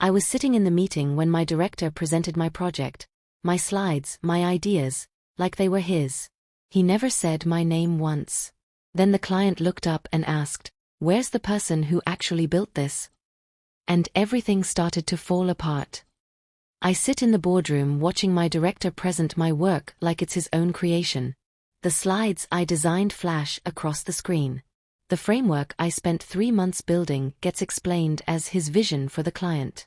I was sitting in the meeting when my director presented my project, my slides, my ideas, like they were his. He never said my name once. Then the client looked up and asked, "Where's the person who actually built this?" And everything started to fall apart. I sit in the boardroom watching my director present my work like it's his own creation. The slides I designed flash across the screen. The framework I spent 3 months building gets explained as his vision for the client.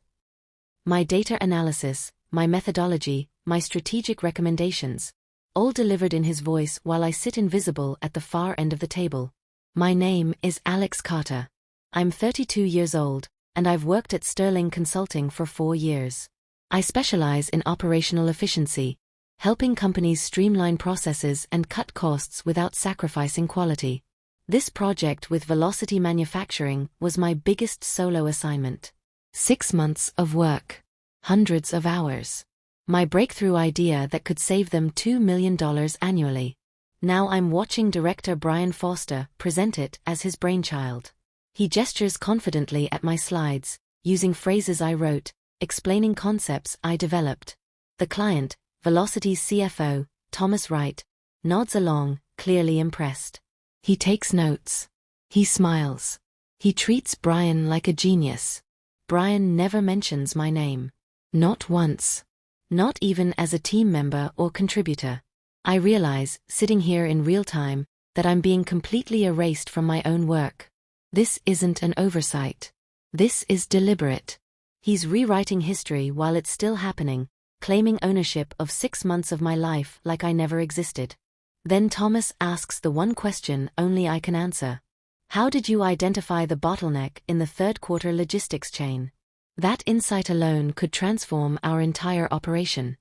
My data analysis, my methodology, my strategic recommendations, all delivered in his voice while I sit invisible at the far end of the table. My name is Alex Carter. I'm 32 years old, and I've worked at Sterling Consulting for 4 years. I specialize in operational efficiency, helping companies streamline processes and cut costs without sacrificing quality. This project with Velocity Manufacturing was my biggest solo assignment. 6 months of work. Hundreds of hours. My breakthrough idea that could save them $2 million annually. Now I'm watching director Brian Foster present it as his brainchild. He gestures confidently at my slides, using phrases I wrote, explaining concepts I developed. The client, Velocity's CFO, Thomas Wright, nods along, clearly impressed. He takes notes. He smiles. He treats Brian like a genius. Brian never mentions my name. Not once. Not even as a team member or contributor. I realize, sitting here in real time, that I'm being completely erased from my own work. This isn't an oversight. This is deliberate. He's rewriting history while it's still happening, claiming ownership of 6 months of my life like I never existed. Then Thomas asks the one question only I can answer. How did you identify the bottleneck in the third-quarter logistics chain? That insight alone could transform our entire operation.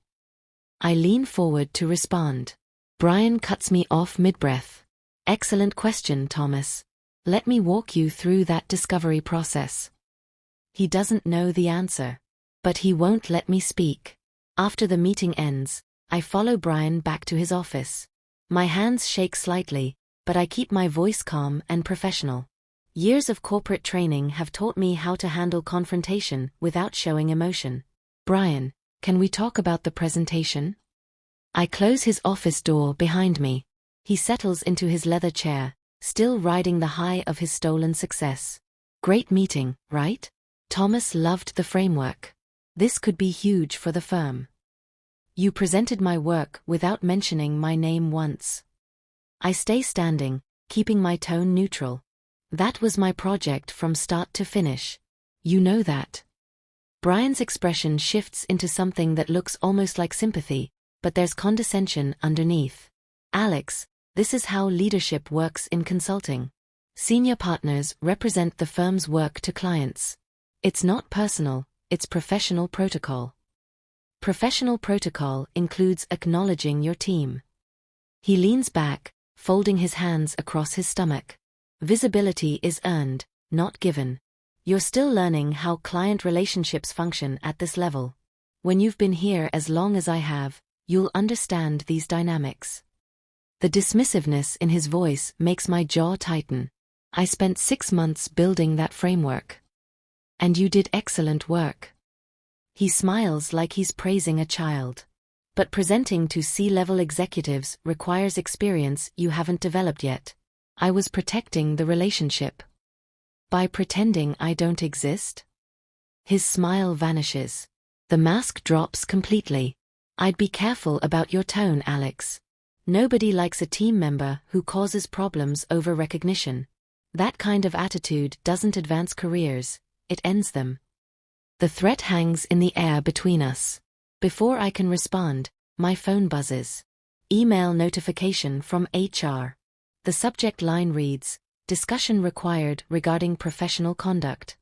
I lean forward to respond. Brian cuts me off mid-breath. Excellent question, Thomas. Let me walk you through that discovery process. He doesn't know the answer. But he won't let me speak. After the meeting ends, I follow Brian back to his office. My hands shake slightly, but I keep my voice calm and professional. Years of corporate training have taught me how to handle confrontation without showing emotion. Brian, can we talk about the presentation? I close his office door behind me. He settles into his leather chair, still riding the high of his stolen success. Great meeting, right? Thomas loved the framework. This could be huge for the firm. You presented my work without mentioning my name once. I stay standing, keeping my tone neutral. That was my project from start to finish. You know that. Brian's expression shifts into something that looks almost like sympathy, but there's condescension underneath. Alex, this is how leadership works in consulting. Senior partners represent the firm's work to clients. It's not personal, it's professional protocol. Professional protocol includes acknowledging your team. He leans back, folding his hands across his stomach. Visibility is earned, not given. You're still learning how client relationships function at this level. When you've been here as long as I have, you'll understand these dynamics. The dismissiveness in his voice makes my jaw tighten. I spent 6 months building that framework. And you did excellent work. He smiles like he's praising a child. But presenting to C-level executives requires experience you haven't developed yet. I was protecting the relationship. By pretending I don't exist? His smile vanishes. The mask drops completely. I'd be careful about your tone, Alex. Nobody likes a team member who causes problems over recognition. That kind of attitude doesn't advance careers, it ends them. The threat hangs in the air between us. Before I can respond, my phone buzzes. Email notification from HR. The subject line reads, "Discussion required regarding professional conduct."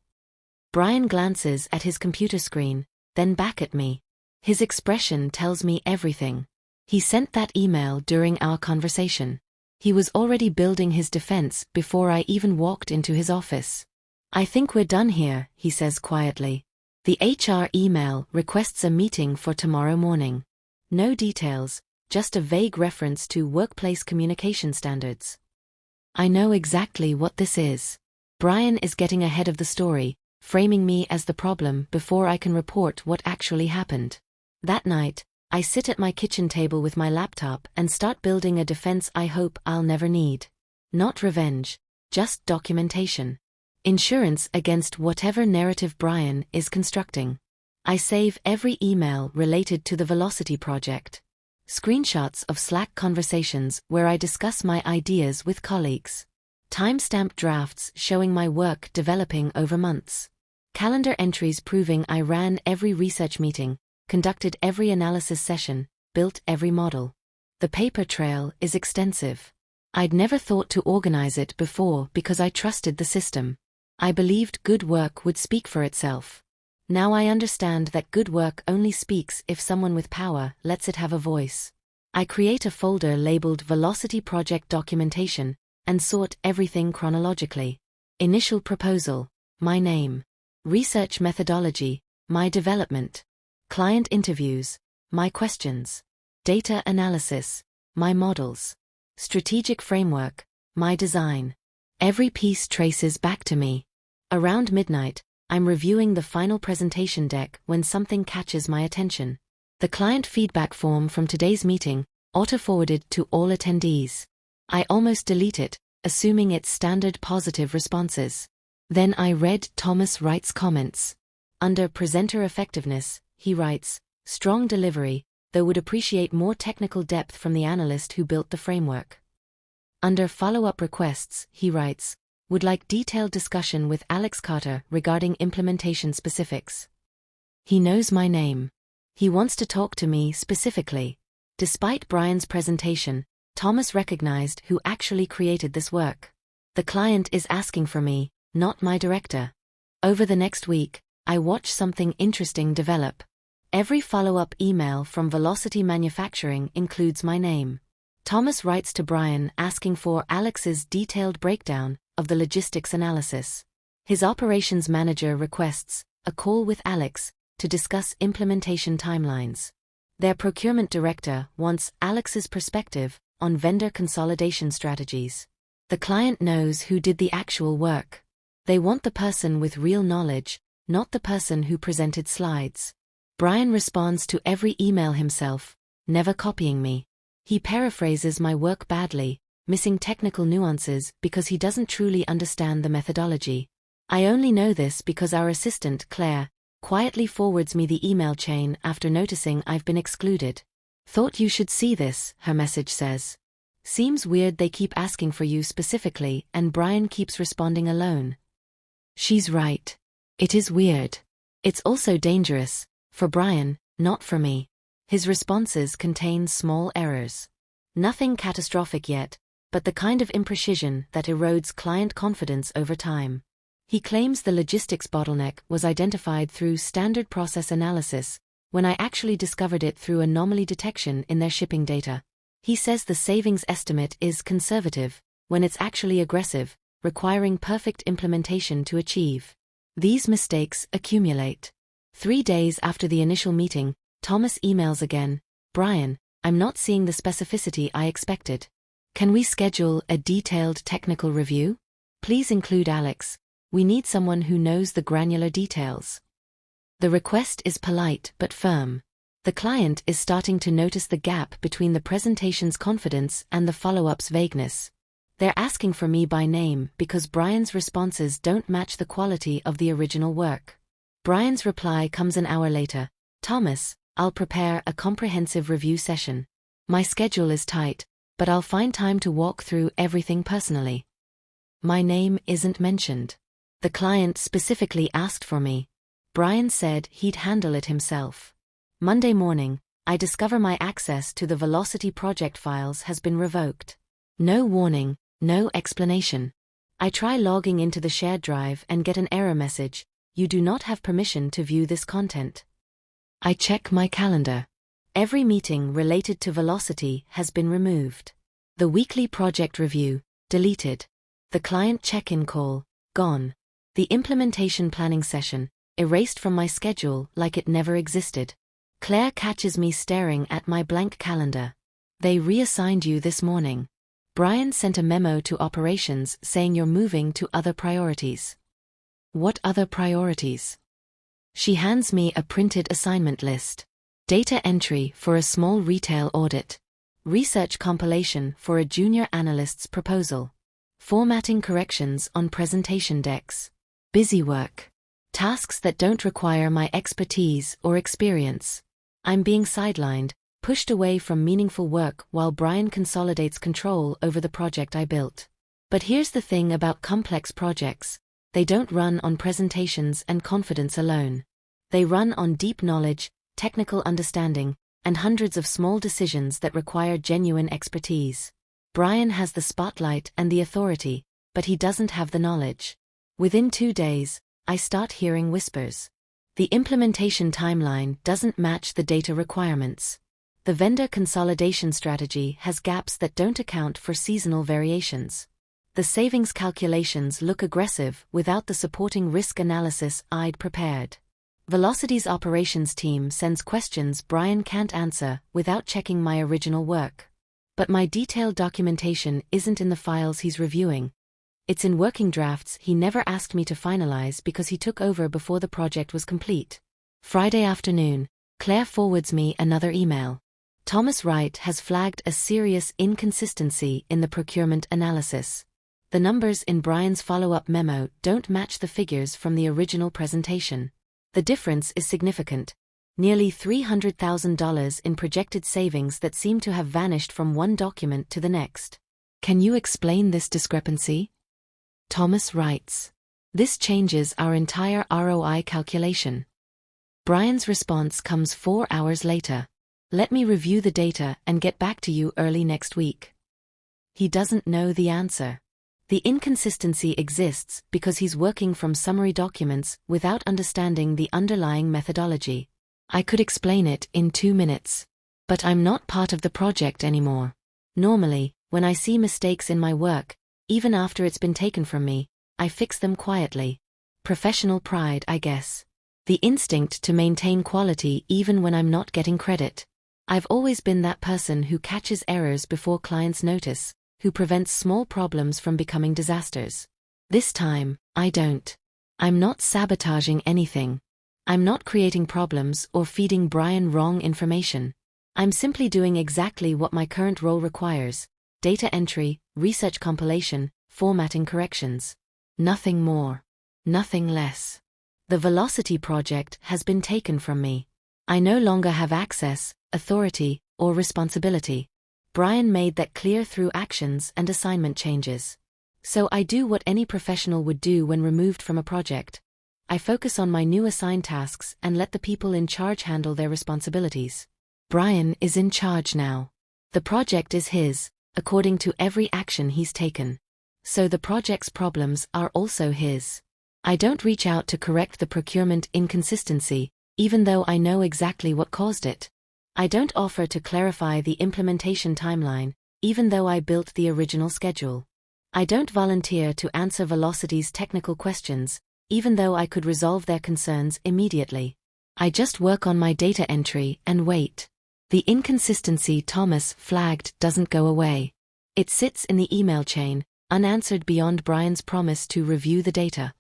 Brian glances at his computer screen, then back at me. His expression tells me everything. He sent that email during our conversation. He was already building his defense before I even walked into his office. "I think we're done here," he says quietly. The HR email requests a meeting for tomorrow morning. No details, just a vague reference to workplace communication standards. I know exactly what this is. Brian is getting ahead of the story, framing me as the problem before I can report what actually happened. That night, I sit at my kitchen table with my laptop and start building a defense I hope I'll never need. Not revenge, just documentation. Insurance against whatever narrative Brian is constructing. I save every email related to the Velocity project. Screenshots of Slack conversations where I discuss my ideas with colleagues. Timestamped drafts showing my work developing over months. Calendar entries proving I ran every research meeting, conducted every analysis session, built every model. The paper trail is extensive. I'd never thought to organize it before because I trusted the system. I believed good work would speak for itself. Now I understand that good work only speaks if someone with power lets it have a voice. I create a folder labeled Velocity Project Documentation and sort everything chronologically. Initial proposal, my name. Research methodology, my development. Client interviews, my questions. Data analysis, my models. Strategic framework, my design. Every piece traces back to me. Around midnight, I'm reviewing the final presentation deck when something catches my attention. The client feedback form from today's meeting, auto-forwarded to all attendees. I almost delete it, assuming it's standard positive responses. Then I read Thomas Wright's comments. Under presenter effectiveness, he writes, strong delivery, though would appreciate more technical depth from the analyst who built the framework. Under follow-up requests, he writes, would like detailed discussion with Alex Carter regarding implementation specifics. He knows my name. He wants to talk to me specifically. Despite Brian's presentation, Thomas recognized who actually created this work. The client is asking for me, not my director. Over the next week, I watch something interesting develop. Every follow-up email from Velocity Manufacturing includes my name. Thomas writes to Brian asking for Alex's detailed breakdown of the logistics analysis. His operations manager requests a call with Alex to discuss implementation timelines. Their procurement director wants Alex's perspective on vendor consolidation strategies. The client knows who did the actual work. They want the person with real knowledge, not the person who presented slides. Brian responds to every email himself, never copying me. He paraphrases my work badly, missing technical nuances because he doesn't truly understand the methodology. I only know this because our assistant, Claire, quietly forwards me the email chain after noticing I've been excluded. Thought you should see this, her message says. Seems weird they keep asking for you specifically and Brian keeps responding alone. She's right. It is weird. It's also dangerous, for Brian, not for me. His responses contain small errors. Nothing catastrophic yet, but the kind of imprecision that erodes client confidence over time. He claims the logistics bottleneck was identified through standard process analysis, when I actually discovered it through anomaly detection in their shipping data. He says the savings estimate is conservative, when it's actually aggressive, requiring perfect implementation to achieve. These mistakes accumulate. 3 days after the initial meeting, Thomas emails again, Brian, I'm not seeing the specificity I expected. Can we schedule a detailed technical review? Please include Alex. We need someone who knows the granular details. The request is polite but firm. The client is starting to notice the gap between the presentation's confidence and the follow-up's vagueness. They're asking for me by name because Brian's responses don't match the quality of the original work. Brian's reply comes an hour later. Thomas, I'll prepare a comprehensive review session. My schedule is tight, but I'll find time to walk through everything personally. My name isn't mentioned. The client specifically asked for me. Brian said he'd handle it himself. Monday morning, I discover my access to the Velocity project files has been revoked. No warning, no explanation. I try logging into the shared drive and get an error message. You do not have permission to view this content. I check my calendar. Every meeting related to Velocity has been removed. The weekly project review, deleted. The client check-in call, gone. The implementation planning session, erased from my schedule like it never existed. Claire catches me staring at my blank calendar. They reassigned you this morning. Brian sent a memo to operations saying you're moving to other priorities. What other priorities? She hands me a printed assignment list. Data entry for a small retail audit. Research compilation for a junior analyst's proposal. Formatting corrections on presentation decks. Busy work. Tasks that don't require my expertise or experience. I'm being sidelined, pushed away from meaningful work while Brian consolidates control over the project I built. But here's the thing about complex projects. They don't run on presentations and confidence alone. They run on deep knowledge, technical understanding, and hundreds of small decisions that require genuine expertise. Brian has the spotlight and the authority, but he doesn't have the knowledge. Within 2 days, I start hearing whispers. The implementation timeline doesn't match the data requirements. The vendor consolidation strategy has gaps that don't account for seasonal variations. The savings calculations look aggressive without the supporting risk analysis I'd prepared. Velocity's operations team sends questions Brian can't answer without checking my original work. But my detailed documentation isn't in the files he's reviewing. It's in working drafts he never asked me to finalize because he took over before the project was complete. Friday afternoon, Claire forwards me another email. Thomas Wright has flagged a serious inconsistency in the procurement analysis. The numbers in Brian's follow-up memo don't match the figures from the original presentation. The difference is significant. Nearly $300,000 in projected savings that seem to have vanished from one document to the next. Can you explain this discrepancy? Thomas writes. This changes our entire ROI calculation. Brian's response comes 4 hours later. Let me review the data and get back to you early next week. He doesn't know the answer. The inconsistency exists because he's working from summary documents without understanding the underlying methodology. I could explain it in 2 minutes. But I'm not part of the project anymore. Normally, when I see mistakes in my work, even after it's been taken from me, I fix them quietly. Professional pride, I guess. The instinct to maintain quality even when I'm not getting credit. I've always been that person who catches errors before clients notice, who prevents small problems from becoming disasters. This time, I don't. I'm not sabotaging anything. I'm not creating problems or feeding Brian wrong information. I'm simply doing exactly what my current role requires: data entry, research compilation, formatting corrections. Nothing more. Nothing less. The Velocity project has been taken from me. I no longer have access, authority, or responsibility. Brian made that clear through actions and assignment changes. So I do what any professional would do when removed from a project. I focus on my new assigned tasks and let the people in charge handle their responsibilities. Brian is in charge now. The project is his, according to every action he's taken. So the project's problems are also his. I don't reach out to correct the procurement inconsistency, even though I know exactly what caused it. I don't offer to clarify the implementation timeline, even though I built the original schedule. I don't volunteer to answer Velocity's technical questions, even though I could resolve their concerns immediately. I just work on my data entry and wait. The inconsistency Thomas flagged doesn't go away. It sits in the email chain, unanswered beyond Brian's promise to review the data.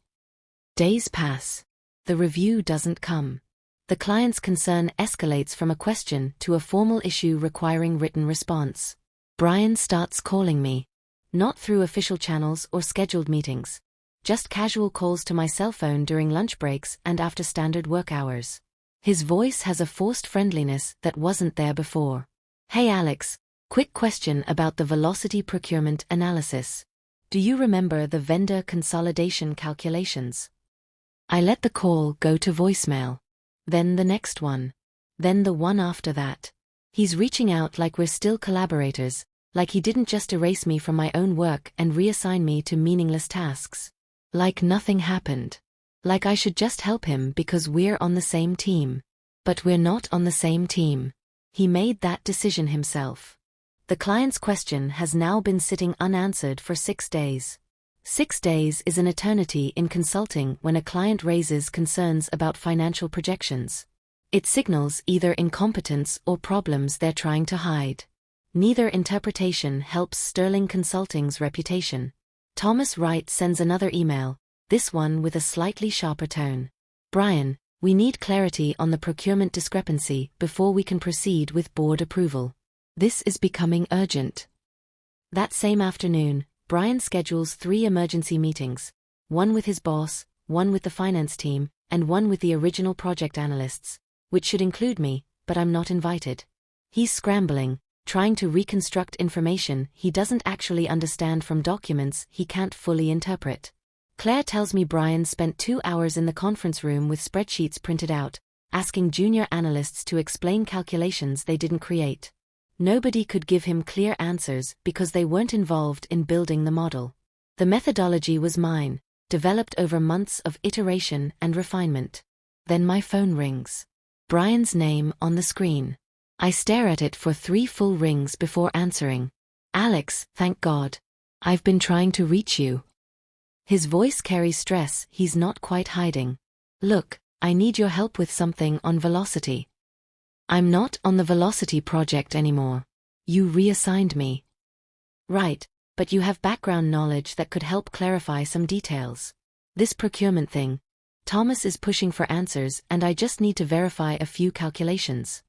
Days pass. The review doesn't come. The client's concern escalates from a question to a formal issue requiring written response. Brian starts calling me. Not through official channels or scheduled meetings. Just casual calls to my cell phone during lunch breaks and after standard work hours. His voice has a forced friendliness that wasn't there before. Hey Alex, quick question about the Velocity procurement analysis. Do you remember the vendor consolidation calculations? I let the call go to voicemail. Then the next one. Then the one after that. He's reaching out like we're still collaborators, like he didn't just erase me from my own work and reassign me to meaningless tasks. Like nothing happened. Like I should just help him because we're on the same team. But we're not on the same team. He made that decision himself. The client's question has now been sitting unanswered for 6 days. 6 days is an eternity in consulting when a client raises concerns about financial projections. It signals either incompetence or problems they're trying to hide. Neither interpretation helps Sterling Consulting's reputation. Thomas Wright sends another email, this one with a slightly sharper tone. Brian, we need clarity on the procurement discrepancy before we can proceed with board approval. This is becoming urgent. That same afternoon, Brian schedules 3 emergency meetings, one with his boss, one with the finance team, and one with the original project analysts, which should include me, but I'm not invited. He's scrambling, trying to reconstruct information he doesn't actually understand from documents he can't fully interpret. Claire tells me Brian spent 2 hours in the conference room with spreadsheets printed out, asking junior analysts to explain calculations they didn't create. Nobody could give him clear answers because they weren't involved in building the model. The methodology was mine, developed over months of iteration and refinement. Then my phone rings. Brian's name on the screen. I stare at it for 3 full rings before answering. Alex, thank God. I've been trying to reach you. His voice carries stress he's not quite hiding. Look, I need your help with something on Velocity. I'm not on the Velocity project anymore. You reassigned me. Right, but you have background knowledge that could help clarify some details. This procurement thing. Thomas is pushing for answers and I just need to verify a few calculations.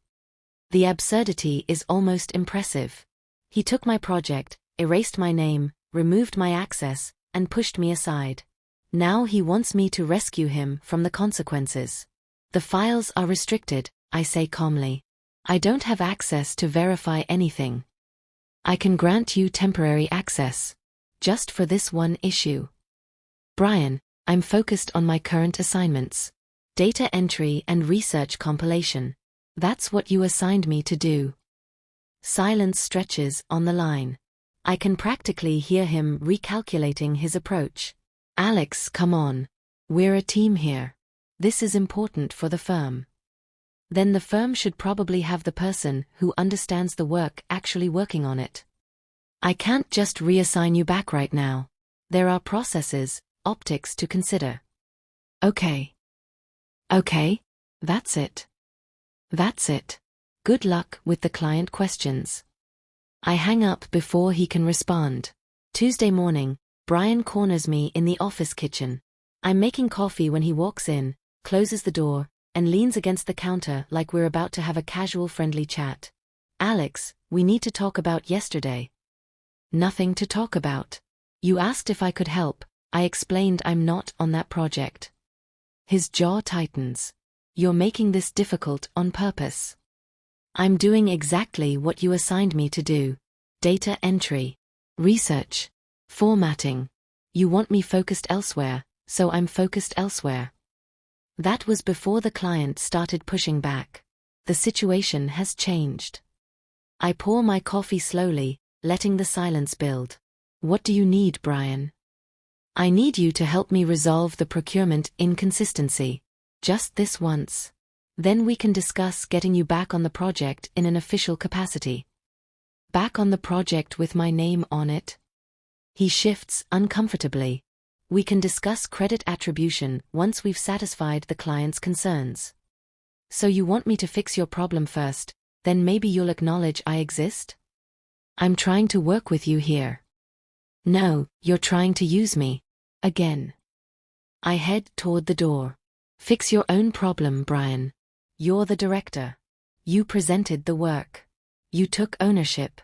The absurdity is almost impressive. He took my project, erased my name, removed my access, and pushed me aside. Now he wants me to rescue him from the consequences. The files are restricted, I say calmly. I don't have access to verify anything. I can grant you temporary access. Just for this one issue. Brian, I'm focused on my current assignments. Data entry and research compilation. That's what you assigned me to do. Silence stretches on the line. I can practically hear him recalculating his approach. Alex, come on. We're a team here. This is important for the firm. Then the firm should probably have the person who understands the work actually working on it. I can't just reassign you back right now. There are processes, optics to consider. Okay. Okay, that's it. That's it. Good luck with the client questions. I hang up before he can respond. Tuesday morning, Brian corners me in the office kitchen. I'm making coffee when he walks in, closes the door, and leans against the counter like we're about to have a casual friendly chat. Alex, we need to talk about yesterday. Nothing to talk about. You asked if I could help. I explained I'm not on that project. His jaw tightens. You're making this difficult on purpose. I'm doing exactly what you assigned me to do. Data entry. Research. Formatting. You want me focused elsewhere, so I'm focused elsewhere. That was before the client started pushing back. The situation has changed. I pour my coffee slowly, letting the silence build. What do you need, Brian? I need you to help me resolve the procurement inconsistency. Just this once. Then we can discuss getting you back on the project in an official capacity. Back on the project with my name on it? He shifts uncomfortably. We can discuss credit attribution once we've satisfied the client's concerns. So you want me to fix your problem first, then maybe you'll acknowledge I exist? I'm trying to work with you here. No, you're trying to use me. Again. I head toward the door. Fix your own problem, Brian. You're the director. You presented the work. You took ownership.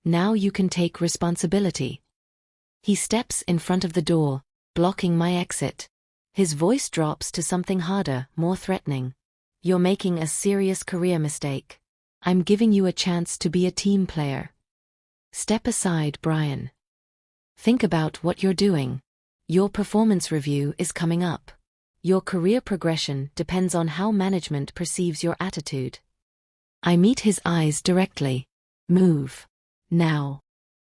Now you can take responsibility. He steps in front of the door, blocking my exit. His voice drops to something harder, more threatening. You're making a serious career mistake. I'm giving you a chance to be a team player. Step aside, Brian. Think about what you're doing. Your performance review is coming up. Your career progression depends on how management perceives your attitude. I meet his eyes directly. Move. Now.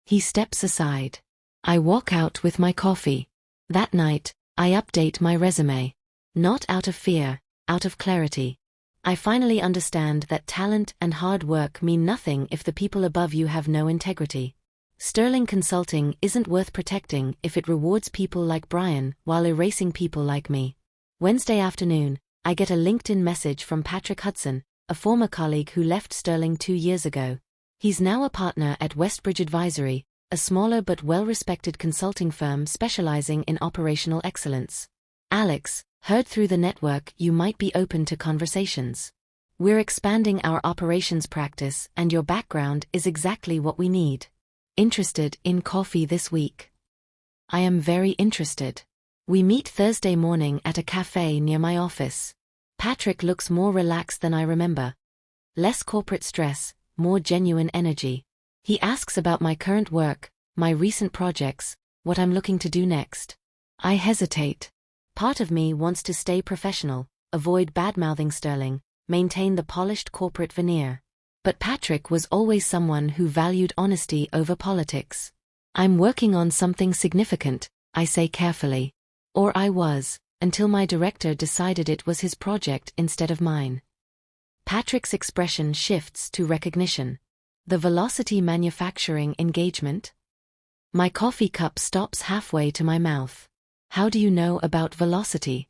He steps aside. I walk out with my coffee. That night, I update my resume. Not out of fear, out of clarity. I finally understand that talent and hard work mean nothing if the people above you have no integrity. Sterling Consulting isn't worth protecting if it rewards people like Brian while erasing people like me. Wednesday afternoon, I get a LinkedIn message from Patrick Hudson, a former colleague who left Sterling 2 years ago. He's now a partner at Westbridge Advisory, a smaller but well-respected consulting firm specializing in operational excellence. Alex, heard through the network you might be open to conversations. We're expanding our operations practice and your background is exactly what we need. Interested in coffee this week? I am very interested. We meet Thursday morning at a cafe near my office. Patrick looks more relaxed than I remember. Less corporate stress, more genuine energy. He asks about my current work, my recent projects, what I'm looking to do next. I hesitate. Part of me wants to stay professional, avoid bad-mouthing Sterling, maintain the polished corporate veneer. But Patrick was always someone who valued honesty over politics. I'm working on something significant, I say carefully. Or I was, until my director decided it was his project instead of mine. Patrick's expression shifts to recognition. The Velocity manufacturing engagement? My coffee cup stops halfway to my mouth. How do you know about Velocity?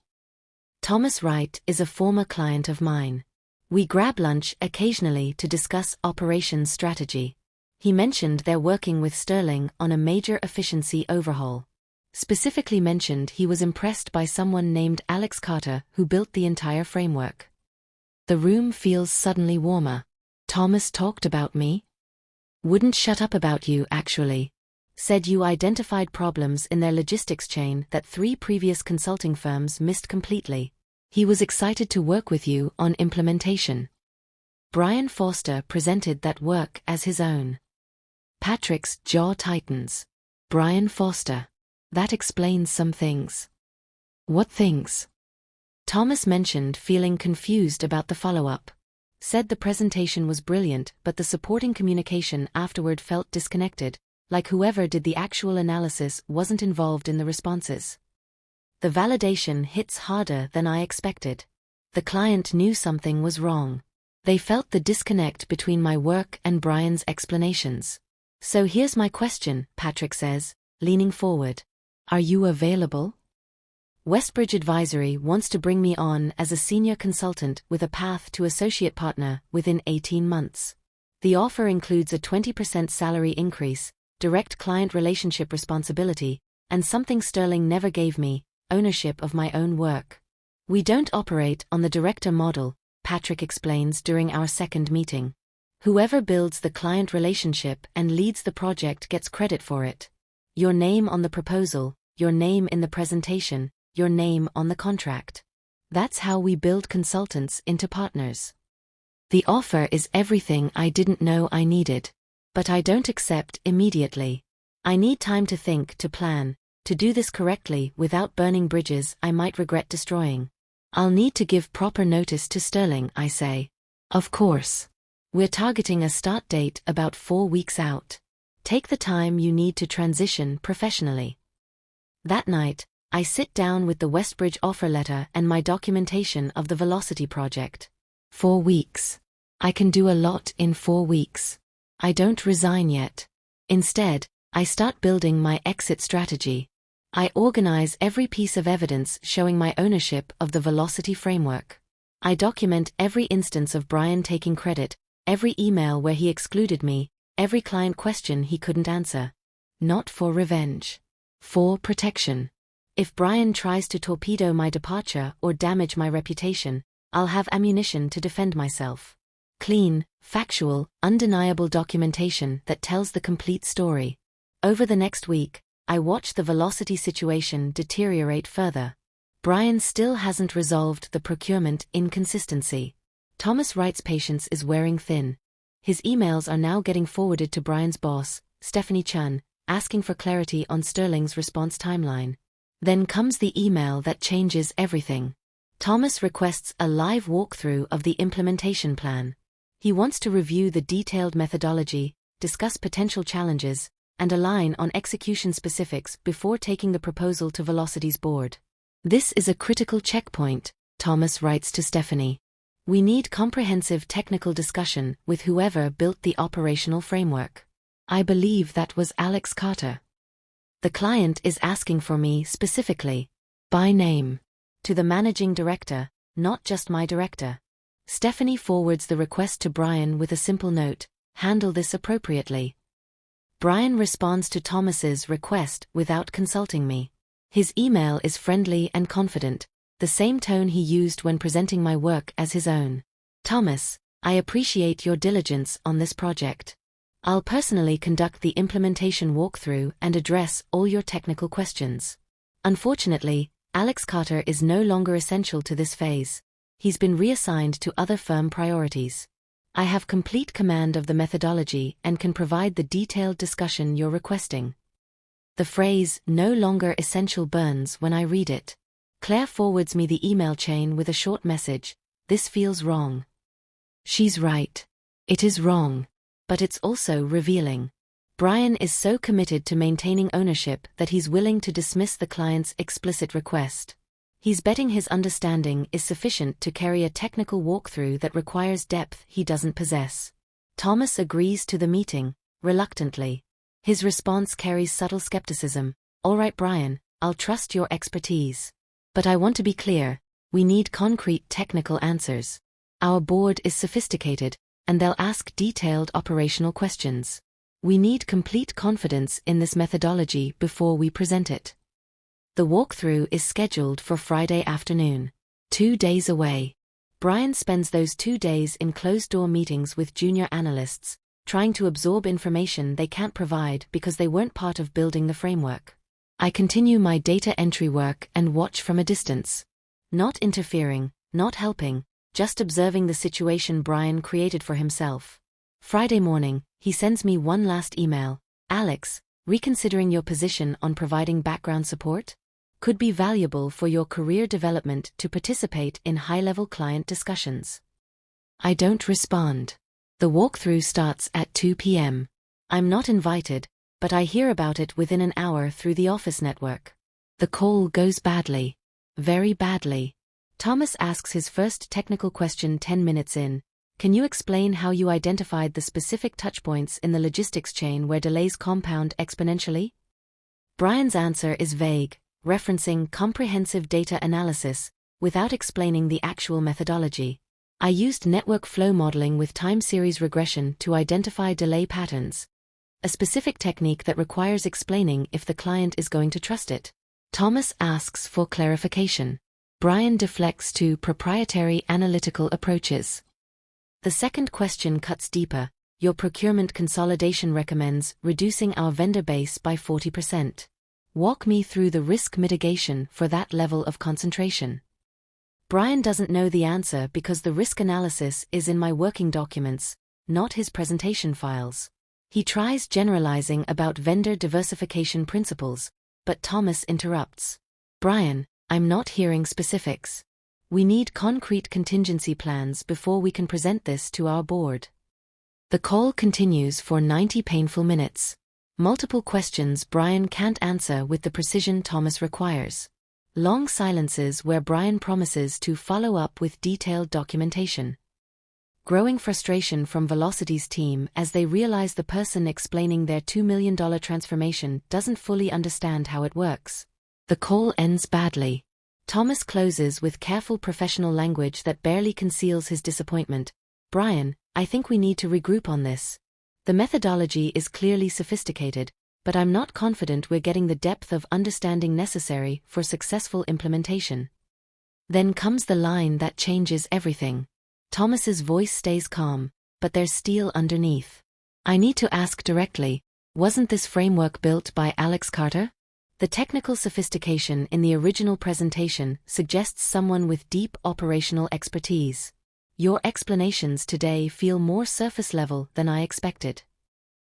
Thomas Wright is a former client of mine. We grab lunch occasionally to discuss operations strategy. He mentioned they're working with Sterling on a major efficiency overhaul. Specifically mentioned he was impressed by someone named Alex Carter who built the entire framework. The room feels suddenly warmer. Thomas talked about me? Wouldn't shut up about you, actually. Said you identified problems in their logistics chain that 3 previous consulting firms missed completely. He was excited to work with you on implementation. Brian Foster presented that work as his own. Patrick's jaw tightens. Brian Foster. That explains some things. What things? Thomas mentioned feeling confused about the follow-up. Said the presentation was brilliant but the supporting communication afterward felt disconnected, like whoever did the actual analysis wasn't involved in the responses. The validation hits harder than I expected. The client knew something was wrong. They felt the disconnect between my work and Brian's explanations. So here's my question, Patrick says, leaning forward. Are you available? Westbridge Advisory wants to bring me on as a senior consultant with a path to associate partner within 18 months. The offer includes a 20% salary increase, direct client relationship responsibility, and something Sterling never gave me, ownership of my own work. We don't operate on the director model, Patrick explains during our second meeting. Whoever builds the client relationship and leads the project gets credit for it. Your name on the proposal, your name in the presentation, your name on the contract. That's how we build consultants into partners. The offer is everything I didn't know I needed. But I don't accept immediately. I need time to think, to plan, to do this correctly without burning bridges I might regret destroying. I'll need to give proper notice to Sterling, I say. Of course. We're targeting a start date about 4 weeks out. Take the time you need to transition professionally. That night, I sit down with the Westbridge offer letter and my documentation of the Velocity project. 4 weeks. I can do a lot in 4 weeks. I don't resign yet. Instead, I start building my exit strategy. I organize every piece of evidence showing my ownership of the Velocity framework. I document every instance of Brian taking credit, every email where he excluded me, every client question he couldn't answer. Not for revenge. For protection. If Brian tries to torpedo my departure or damage my reputation, I'll have ammunition to defend myself. Clean, factual, undeniable documentation that tells the complete story. Over the next week, I watch the Velocity situation deteriorate further. Brian still hasn't resolved the procurement inconsistency. Thomas Wright's patience is wearing thin. His emails are now getting forwarded to Brian's boss, Stephanie Chun, asking for clarity on Sterling's response timeline. Then comes the email that changes everything. Thomas requests a live walkthrough of the implementation plan. He wants to review the detailed methodology, discuss potential challenges, and align on execution specifics before taking the proposal to Velocity's board. This is a critical checkpoint, Thomas writes to Stephanie. We need comprehensive technical discussion with whoever built the operational framework. I believe that was Alex Carter. The client is asking for me specifically, by name, to the managing director, not just my director. Stephanie forwards the request to Brian with a simple note, handle this appropriately. Brian responds to Thomas's request without consulting me. His email is friendly and confident, the same tone he used when presenting my work as his own. Thomas, I appreciate your diligence on this project. I'll personally conduct the implementation walkthrough and address all your technical questions. Unfortunately, Alex Carter is no longer essential to this phase. He's been reassigned to other firm priorities. I have complete command of the methodology and can provide the detailed discussion you're requesting. The phrase, "no longer essential," burns when I read it. Claire forwards me the email chain with a short message. This feels wrong. She's right. It is wrong. But it's also revealing. Brian is so committed to maintaining ownership that he's willing to dismiss the client's explicit request. He's betting his understanding is sufficient to carry a technical walkthrough that requires depth he doesn't possess. Thomas agrees to the meeting, reluctantly. His response carries subtle skepticism. All right, Brian, I'll trust your expertise. But I want to be clear, we need concrete technical answers. Our board is sophisticated, and they'll ask detailed operational questions. We need complete confidence in this methodology before we present it. The walkthrough is scheduled for Friday afternoon. 2 days away. Brian spends those 2 days in closed-door meetings with junior analysts, trying to absorb information they can't provide because they weren't part of building the framework. I continue my data entry work and watch from a distance. Not interfering, not helping, just observing the situation Brian created for himself. Friday morning, he sends me one last email. Alex, reconsidering your position on providing background support? Could be valuable for your career development to participate in high-level client discussions. I don't respond. The walkthrough starts at 2 p.m. I'm not invited, but I hear about it within an hour through the office network. The call goes badly. Very badly. Thomas asks his first technical question 10 minutes in. Can you explain how you identified the specific touchpoints in the logistics chain where delays compound exponentially? Brian's answer is vague, referencing comprehensive data analysis, without explaining the actual methodology. I used network flow modeling with time series regression to identify delay patterns. A specific technique that requires explaining if the client is going to trust it. Thomas asks for clarification. Brian deflects to proprietary analytical approaches. The second question cuts deeper. Your procurement consolidation recommends reducing our vendor base by 40%. Walk me through the risk mitigation for that level of concentration. Brian doesn't know the answer because the risk analysis is in my working documents, not his presentation files. He tries generalizing about vendor diversification principles, but Thomas interrupts. Brian, I'm not hearing specifics. We need concrete contingency plans before we can present this to our board. The call continues for 90 painful minutes. Multiple questions Brian can't answer with the precision Thomas requires. Long silences where Brian promises to follow up with detailed documentation. Growing frustration from Velocity's team as they realize the person explaining their $2 million transformation doesn't fully understand how it works. The call ends badly. Thomas closes with careful professional language that barely conceals his disappointment. Brian, I think we need to regroup on this. The methodology is clearly sophisticated, but I'm not confident we're getting the depth of understanding necessary for successful implementation. Then comes the line that changes everything. Thomas's voice stays calm, but there's steel underneath. I need to ask directly, wasn't this framework built by Alex Carter? The technical sophistication in the original presentation suggests someone with deep operational expertise. Your explanations today feel more surface level than I expected.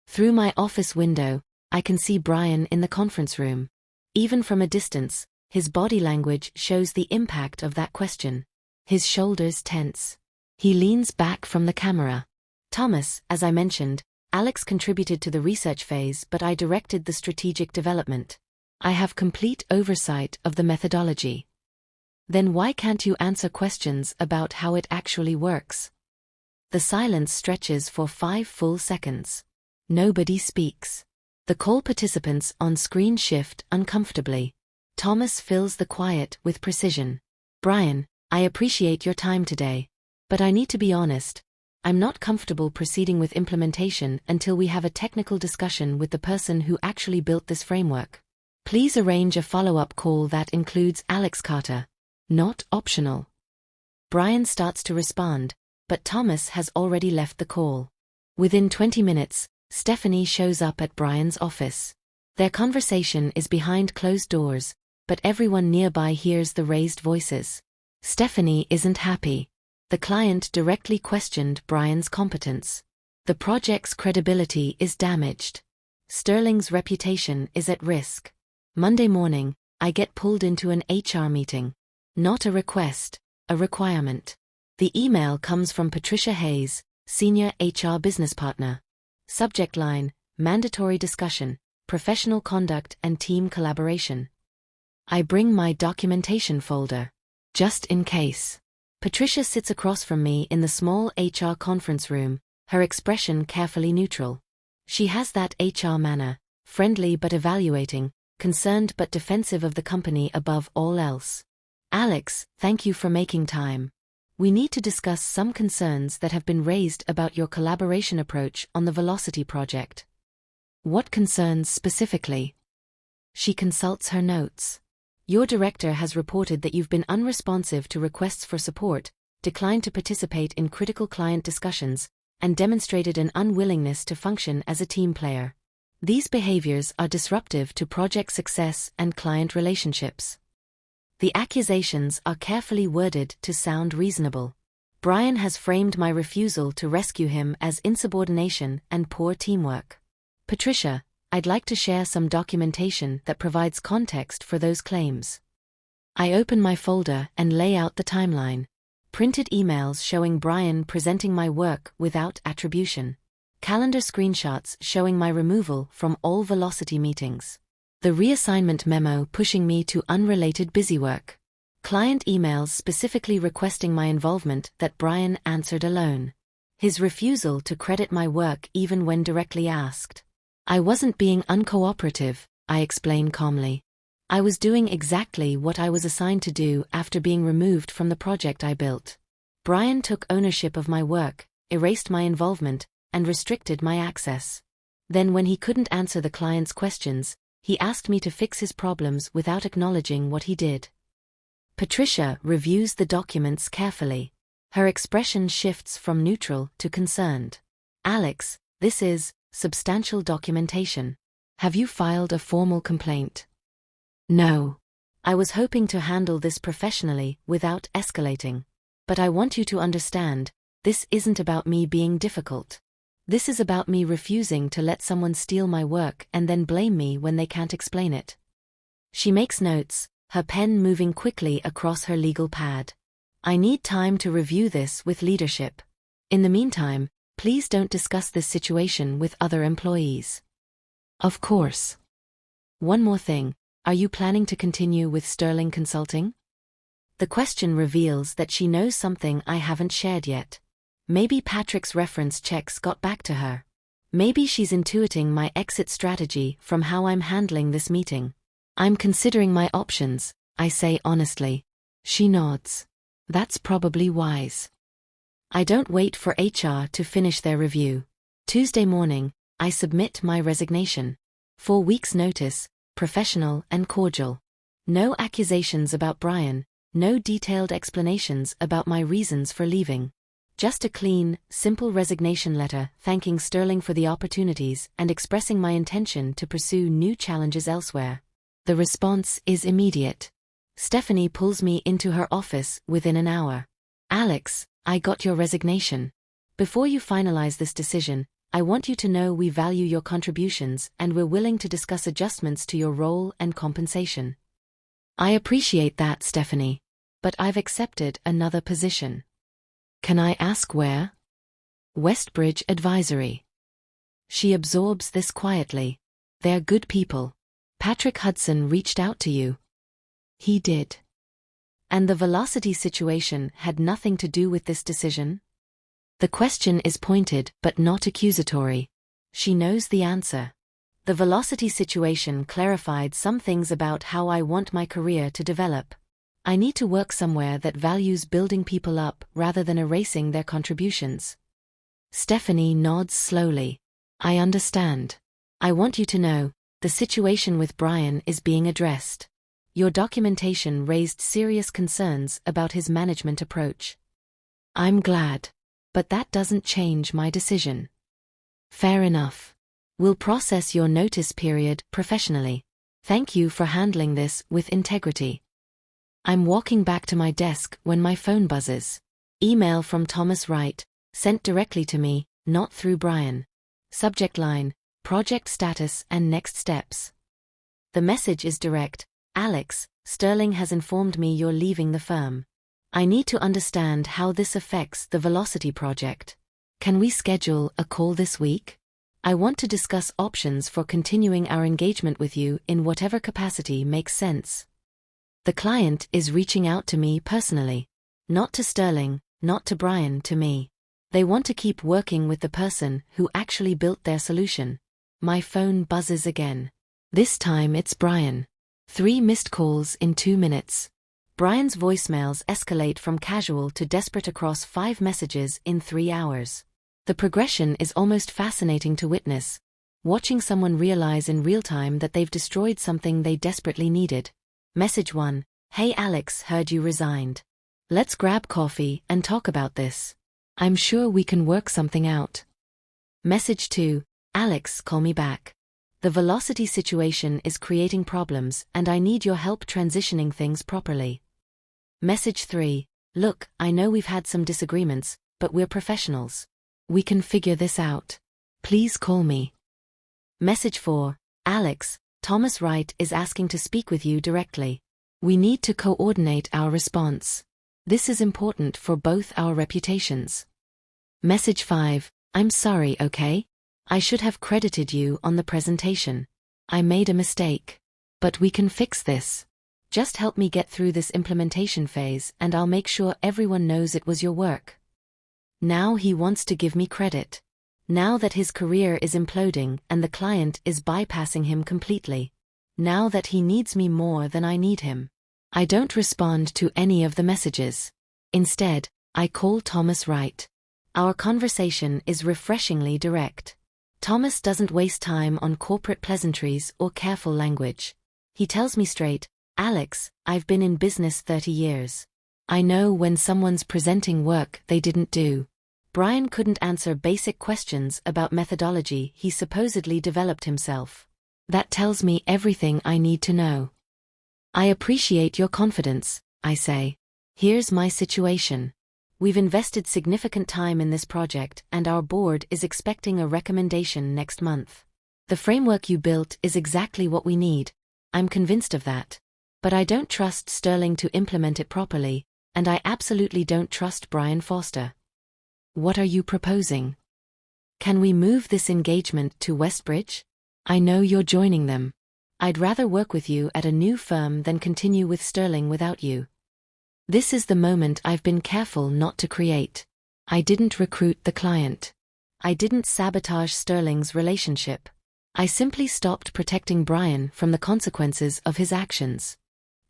Through my office window, I can see Brian in the conference room. Even from a distance, his body language shows the impact of that question. His shoulders tense. He leans back from the camera. Thomas, as I mentioned, Alex contributed to the research phase, but I directed the strategic development. I have complete oversight of the methodology. Then why can't you answer questions about how it actually works? The silence stretches for 5 full seconds. Nobody speaks. The call participants on screen shift uncomfortably. Thomas fills the quiet with precision. Brian, I appreciate your time today. But I need to be honest. I'm not comfortable proceeding with implementation until we have a technical discussion with the person who actually built this framework. Please arrange a follow-up call that includes Alex Carter. Not optional. Brian starts to respond, but Thomas has already left the call. Within 20 minutes, Stephanie shows up at Brian's office. Their conversation is behind closed doors, but everyone nearby hears the raised voices. Stephanie isn't happy. The client directly questioned Brian's competence. The project's credibility is damaged. Sterling's reputation is at risk. Monday morning, I get pulled into an HR meeting. Not a request, a requirement. The email comes from Patricia Hayes, Senior HR Business Partner. Subject line, mandatory discussion, professional conduct and team collaboration. I bring my documentation folder. Just in case. Patricia sits across from me in the small HR conference room, her expression carefully neutral. She has that HR manner, friendly but evaluating, concerned but defensive of the company above all else. Alex, thank you for making time. We need to discuss some concerns that have been raised about your collaboration approach on the Velocity project. What concerns specifically? She consults her notes. Your director has reported that you've been unresponsive to requests for support, declined to participate in critical client discussions, and demonstrated an unwillingness to function as a team player. These behaviors are disruptive to project success and client relationships. The accusations are carefully worded to sound reasonable. Brian has framed my refusal to rescue him as insubordination and poor teamwork. Patricia, I'd like to share some documentation that provides context for those claims. I open my folder and lay out the timeline. Printed emails showing Brian presenting my work without attribution. Calendar screenshots showing my removal from all Velocity meetings. The reassignment memo pushing me to unrelated busywork. Client emails specifically requesting my involvement that Brian answered alone. His refusal to credit my work even when directly asked. I wasn't being uncooperative, I explain calmly. I was doing exactly what I was assigned to do after being removed from the project I built. Brian took ownership of my work, erased my involvement, and restricted my access. Then when he couldn't answer the client's questions, he asked me to fix his problems without acknowledging what he did. Patricia reviews the documents carefully. Her expression shifts from neutral to concerned. Alex, this is substantial documentation. Have you filed a formal complaint? No. I was hoping to handle this professionally without escalating. But I want you to understand, this isn't about me being difficult. This is about me refusing to let someone steal my work and then blame me when they can't explain it. She makes notes, her pen moving quickly across her legal pad. I need time to review this with leadership. In the meantime, please don't discuss this situation with other employees. Of course. One more thing, are you planning to continue with Sterling Consulting? The question reveals that she knows something I haven't shared yet. Maybe Patrick's reference checks got back to her. Maybe she's intuiting my exit strategy from how I'm handling this meeting. I'm considering my options, I say honestly. She nods. That's probably wise. I don't wait for HR to finish their review. Tuesday morning, I submit my resignation. 4 weeks' notice, professional and cordial. No accusations about Brian, no detailed explanations about my reasons for leaving. Just a clean, simple resignation letter thanking Sterling for the opportunities and expressing my intention to pursue new challenges elsewhere. The response is immediate. Stephanie pulls me into her office within an hour. Alex, I got your resignation. Before you finalize this decision, I want you to know we value your contributions and we're willing to discuss adjustments to your role and compensation. I appreciate that, Stephanie. But I've accepted another position. Can I ask where? Westbridge Advisory. She absorbs this quietly. They're good people. Patrick Hudson reached out to you. He did. And the Velocity situation had nothing to do with this decision? The question is pointed but not accusatory. She knows the answer. The Velocity situation clarified some things about how I want my career to develop. I need to work somewhere that values building people up rather than erasing their contributions. Stephanie nods slowly. I understand. I want you to know, the situation with Brian is being addressed. Your documentation raised serious concerns about his management approach. I'm glad. But that doesn't change my decision. Fair enough. We'll process your notice period professionally. Thank you for handling this with integrity. I'm walking back to my desk when my phone buzzes. Email from Thomas Wright, sent directly to me, not through Brian. Subject line, project status and next steps. The message is direct. Alex, Sterling has informed me you're leaving the firm. I need to understand how this affects the Velocity project. Can we schedule a call this week? I want to discuss options for continuing our engagement with you in whatever capacity makes sense. The client is reaching out to me personally. Not to Sterling, not to Brian, to me. They want to keep working with the person who actually built their solution. My phone buzzes again. This time it's Brian. 3 missed calls in 2 minutes. Brian's voicemails escalate from casual to desperate across 5 messages in 3 hours. The progression is almost fascinating to witness, watching someone realize in real time that they've destroyed something they desperately needed. Message 1. Hey Alex, heard you resigned. Let's grab coffee and talk about this. I'm sure we can work something out. Message 2. Alex, call me back. The Velocity situation is creating problems and I need your help transitioning things properly. Message 3. Look, I know we've had some disagreements, but we're professionals. We can figure this out. Please call me. Message 4. Alex, Thomas Wright is asking to speak with you directly. We need to coordinate our response. This is important for both our reputations. Message 5. I'm sorry, okay? I should have credited you on the presentation. I made a mistake. But we can fix this. Just help me get through this implementation phase and I'll make sure everyone knows it was your work. Now he wants to give me credit. Now that his career is imploding and the client is bypassing him completely. Now that he needs me more than I need him. I don't respond to any of the messages. Instead, I call Thomas Wright. Our conversation is refreshingly direct. Thomas doesn't waste time on corporate pleasantries or careful language. He tells me straight, Alex, I've been in business 30 years. I know when someone's presenting work they didn't do. Brian couldn't answer basic questions about methodology he supposedly developed himself. That tells me everything I need to know. I appreciate your confidence, I say. Here's my situation. We've invested significant time in this project and our board is expecting a recommendation next month. The framework you built is exactly what we need. I'm convinced of that. But I don't trust Sterling to implement it properly, and I absolutely don't trust Brian Foster. What are you proposing? Can we move this engagement to Westbridge? I know you're joining them. I'd rather work with you at a new firm than continue with Sterling without you. This is the moment I've been careful not to create. I didn't recruit the client. I didn't sabotage Sterling's relationship. I simply stopped protecting Brian from the consequences of his actions.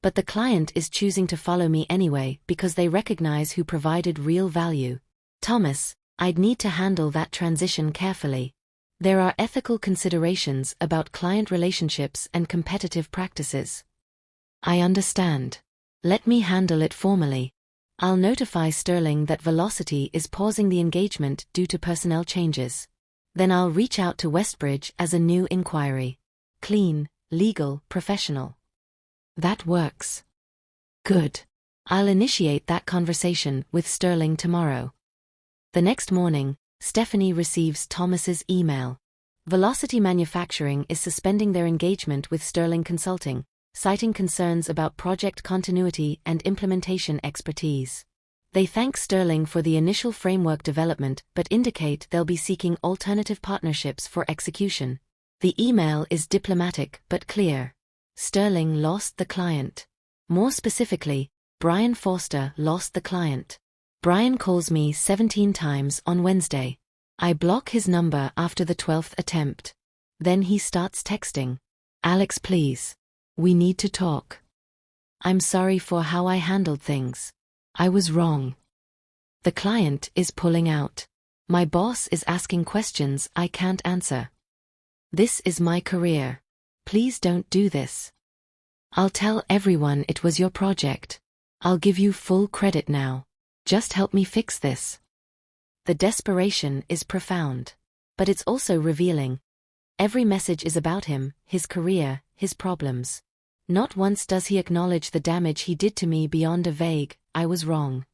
But the client is choosing to follow me anyway because they recognize who provided real value. Thomas, I'd need to handle that transition carefully. There are ethical considerations about client relationships and competitive practices. I understand. Let me handle it formally. I'll notify Sterling that Velocity is pausing the engagement due to personnel changes. Then I'll reach out to Westbridge as a new inquiry. Clean, legal, professional. That works. Good. I'll initiate that conversation with Sterling tomorrow. The next morning, Stephanie receives Thomas's email. Velocity Manufacturing is suspending their engagement with Sterling Consulting, citing concerns about project continuity and implementation expertise. They thank Sterling for the initial framework development but indicate they'll be seeking alternative partnerships for execution. The email is diplomatic but clear. Sterling lost the client. More specifically, Brian Foster lost the client. Brian calls me 17 times on Wednesday. I block his number after the 12th attempt. Then he starts texting. Alex, please. We need to talk. I'm sorry for how I handled things. I was wrong. The client is pulling out. My boss is asking questions I can't answer. This is my career. Please don't do this. I'll tell everyone it was your project. I'll give you full credit now. Just help me fix this. The desperation is profound. But it's also revealing. Every message is about him, his career, his problems. Not once does he acknowledge the damage he did to me beyond a vague, "I was wrong."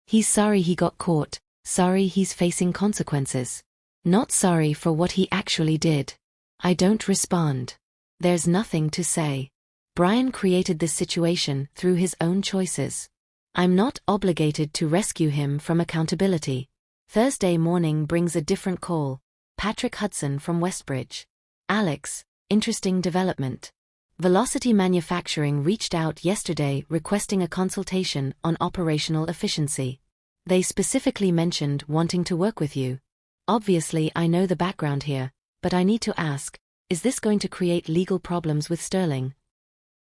He's sorry he got caught, sorry he's facing consequences. Not sorry for what he actually did. I don't respond. There's nothing to say. Brian created this situation through his own choices. I'm not obligated to rescue him from accountability. Thursday morning brings a different call. Patrick Hudson from Westbridge. Alex, interesting development. Velocity Manufacturing reached out yesterday requesting a consultation on operational efficiency. They specifically mentioned wanting to work with you. Obviously, I know the background here, but I need to ask, is this going to create legal problems with Sterling?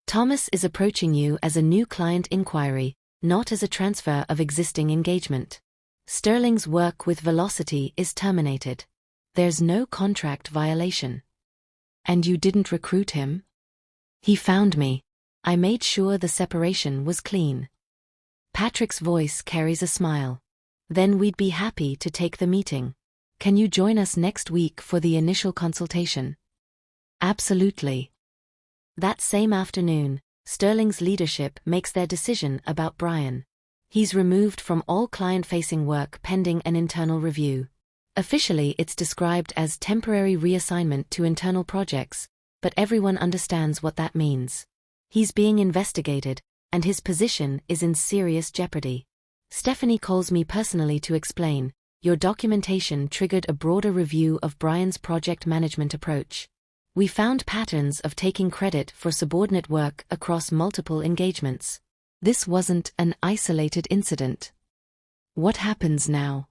Thomas is approaching you as a new client inquiry, not as a transfer of existing engagement. Sterling's work with Velocity is terminated. There's no contract violation. And you didn't recruit him? He found me. I made sure the separation was clean. Patrick's voice carries a smile. Then we'd be happy to take the meeting. Can you join us next week for the initial consultation? Absolutely. That same afternoon, Sterling's leadership makes their decision about Brian. He's removed from all client-facing work pending an internal review. Officially, it's described as temporary reassignment to internal projects, but everyone understands what that means. He's being investigated, and his position is in serious jeopardy. Stephanie calls me personally to explain, your documentation triggered a broader review of Brian's project management approach. We found patterns of taking credit for subordinate work across multiple engagements. This wasn't an isolated incident. What happens now?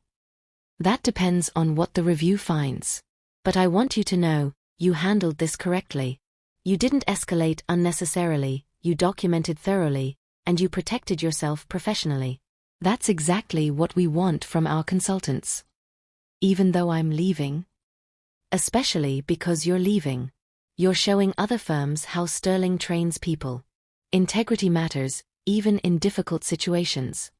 That depends on what the review finds. But I want you to know, you handled this correctly. You didn't escalate unnecessarily, you documented thoroughly, and you protected yourself professionally. That's exactly what we want from our consultants. Even though I'm leaving? Especially because you're leaving. You're showing other firms how Sterling trains people. Integrity matters, even in difficult situations.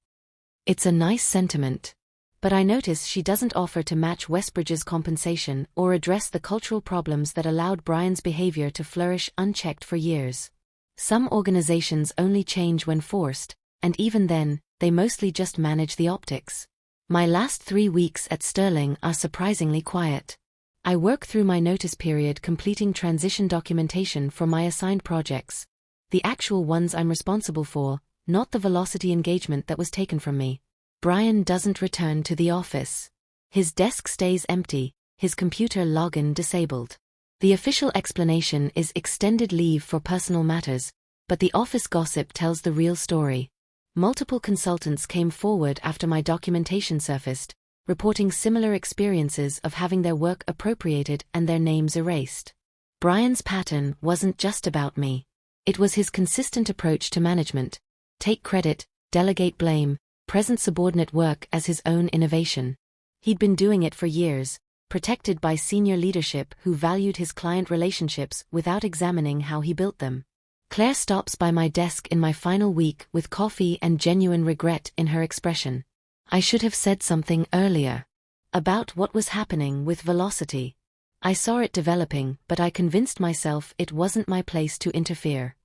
It's a nice sentiment. But I notice she doesn't offer to match Westbridge's compensation or address the cultural problems that allowed Brian's behavior to flourish unchecked for years. Some organizations only change when forced, and even then, they mostly just manage the optics. My last 3 weeks at Sterling are surprisingly quiet. I work through my notice period completing transition documentation for my assigned projects. The actual ones I'm responsible for, not the Velocity engagement that was taken from me. Brian doesn't return to the office. His desk stays empty, his computer login disabled. The official explanation is extended leave for personal matters, but the office gossip tells the real story. Multiple consultants came forward after my documentation surfaced, reporting similar experiences of having their work appropriated and their names erased. Brian's pattern wasn't just about me. It was his consistent approach to management. Take credit, delegate blame, present subordinate work as his own innovation. He'd been doing it for years, protected by senior leadership who valued his client relationships without examining how he built them. Claire stops by my desk in my final week with coffee and genuine regret in her expression. I should have said something earlier. About what was happening with Velocity. I saw it developing, but I convinced myself it wasn't my place to interfere.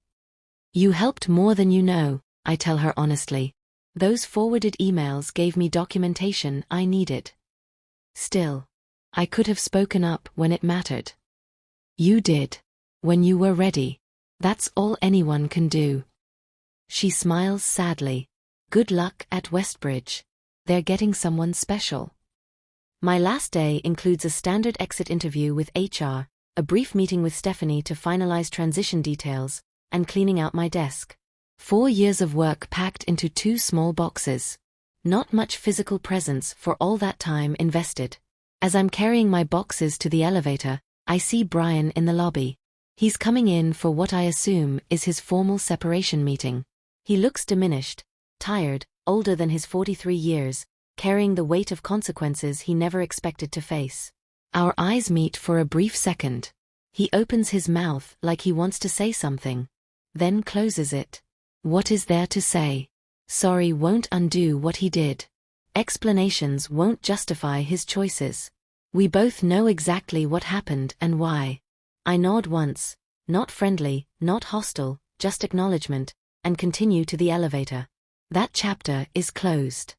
You helped more than you know, I tell her honestly. Those forwarded emails gave me documentation I needed. Still, I could have spoken up when it mattered. You did. When you were ready. That's all anyone can do. She smiles sadly. Good luck at Westbridge. They're getting someone special. My last day includes a standard exit interview with HR, a brief meeting with Stephanie to finalize transition details, and cleaning out my desk. 4 years of work packed into 2 small boxes. Not much physical presence for all that time invested. As I'm carrying my boxes to the elevator, I see Brian in the lobby. He's coming in for what I assume is his formal separation meeting. He looks diminished, tired, older than his 43 years, carrying the weight of consequences he never expected to face. Our eyes meet for a brief second. He opens his mouth like he wants to say something, then closes it. What is there to say? Sorry won't undo what he did. Explanations won't justify his choices. We both know exactly what happened and why. I nod once, not friendly, not hostile, just acknowledgement, and continue to the elevator. That chapter is closed.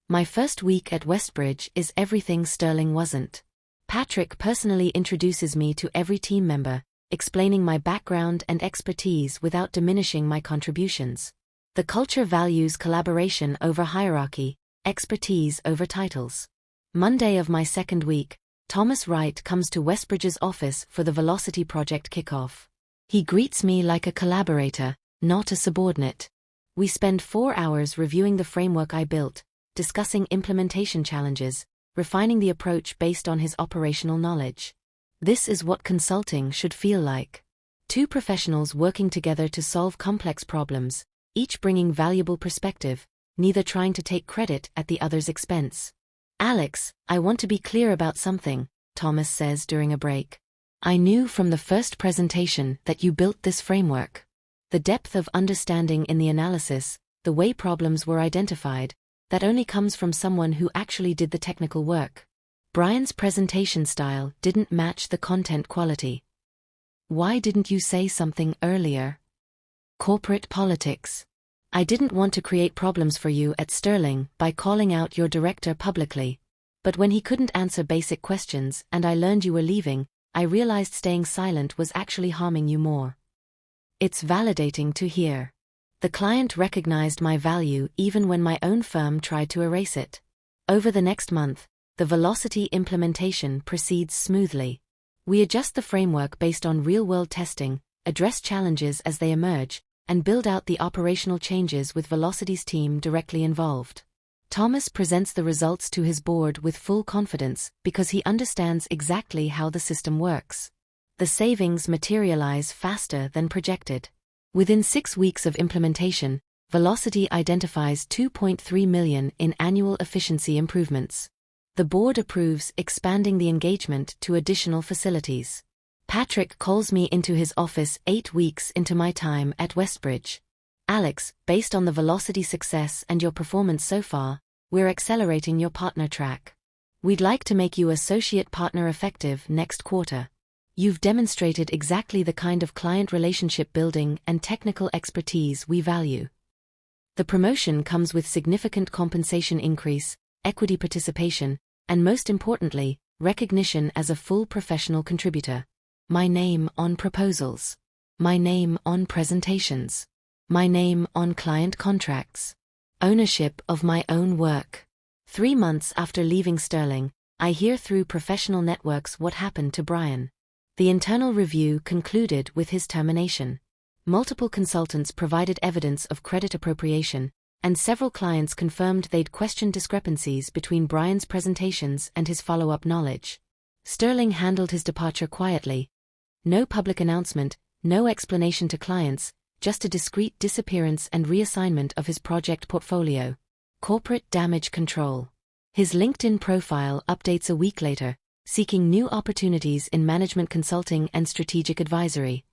My first week at Westbridge is everything Sterling wasn't. Patrick personally introduces me to every team member, explaining my background and expertise without diminishing my contributions. The culture values collaboration over hierarchy, expertise over titles. Monday of my second week, Thomas Wright comes to Westbridge's office for the Velocity project kickoff. He greets me like a collaborator, not a subordinate. We spend 4 hours reviewing the framework I built, discussing implementation challenges, refining the approach based on his operational knowledge. This is what consulting should feel like. Two professionals working together to solve complex problems, each bringing valuable perspective, neither trying to take credit at the other's expense. Alex, I want to be clear about something, Thomas says during a break. I knew from the first presentation that you built this framework. The depth of understanding in the analysis, the way problems were identified, that only comes from someone who actually did the technical work. Brian's presentation style didn't match the content quality. Why didn't you say something earlier? Corporate politics. I didn't want to create problems for you at Sterling by calling out your director publicly. But when he couldn't answer basic questions and I learned you were leaving, I realized staying silent was actually harming you more. It's validating to hear. The client recognized my value even when my own firm tried to erase it. Over the next month, the Velocity implementation proceeds smoothly. We adjust the framework based on real-world testing, address challenges as they emerge, and build out the operational changes with Velocity's team directly involved. Thomas presents the results to his board with full confidence because he understands exactly how the system works. The savings materialize faster than projected. Within 6 weeks of implementation, Velocity identifies $2.3 million in annual efficiency improvements. The board approves expanding the engagement to additional facilities. Patrick calls me into his office 8 weeks into my time at Westbridge. Alex, based on the Velocity success and your performance so far, we're accelerating your partner track. We'd like to make you associate partner effective next quarter. You've demonstrated exactly the kind of client relationship building and technical expertise we value. The promotion comes with significant compensation increase, equity participation, and most importantly, recognition as a full professional contributor. My name on proposals. My name on presentations. My name on client contracts. Ownership of my own work. 3 months after leaving Sterling, I hear through professional networks what happened to Brian. The internal review concluded with his termination. Multiple consultants provided evidence of credit appropriation, and several clients confirmed they'd questioned discrepancies between Brian's presentations and his follow-up knowledge. Sterling handled his departure quietly. No public announcement, no explanation to clients, just a discreet disappearance and reassignment of his project portfolio. Corporate damage control. His LinkedIn profile updates a week later, seeking new opportunities in management consulting and strategic advisory.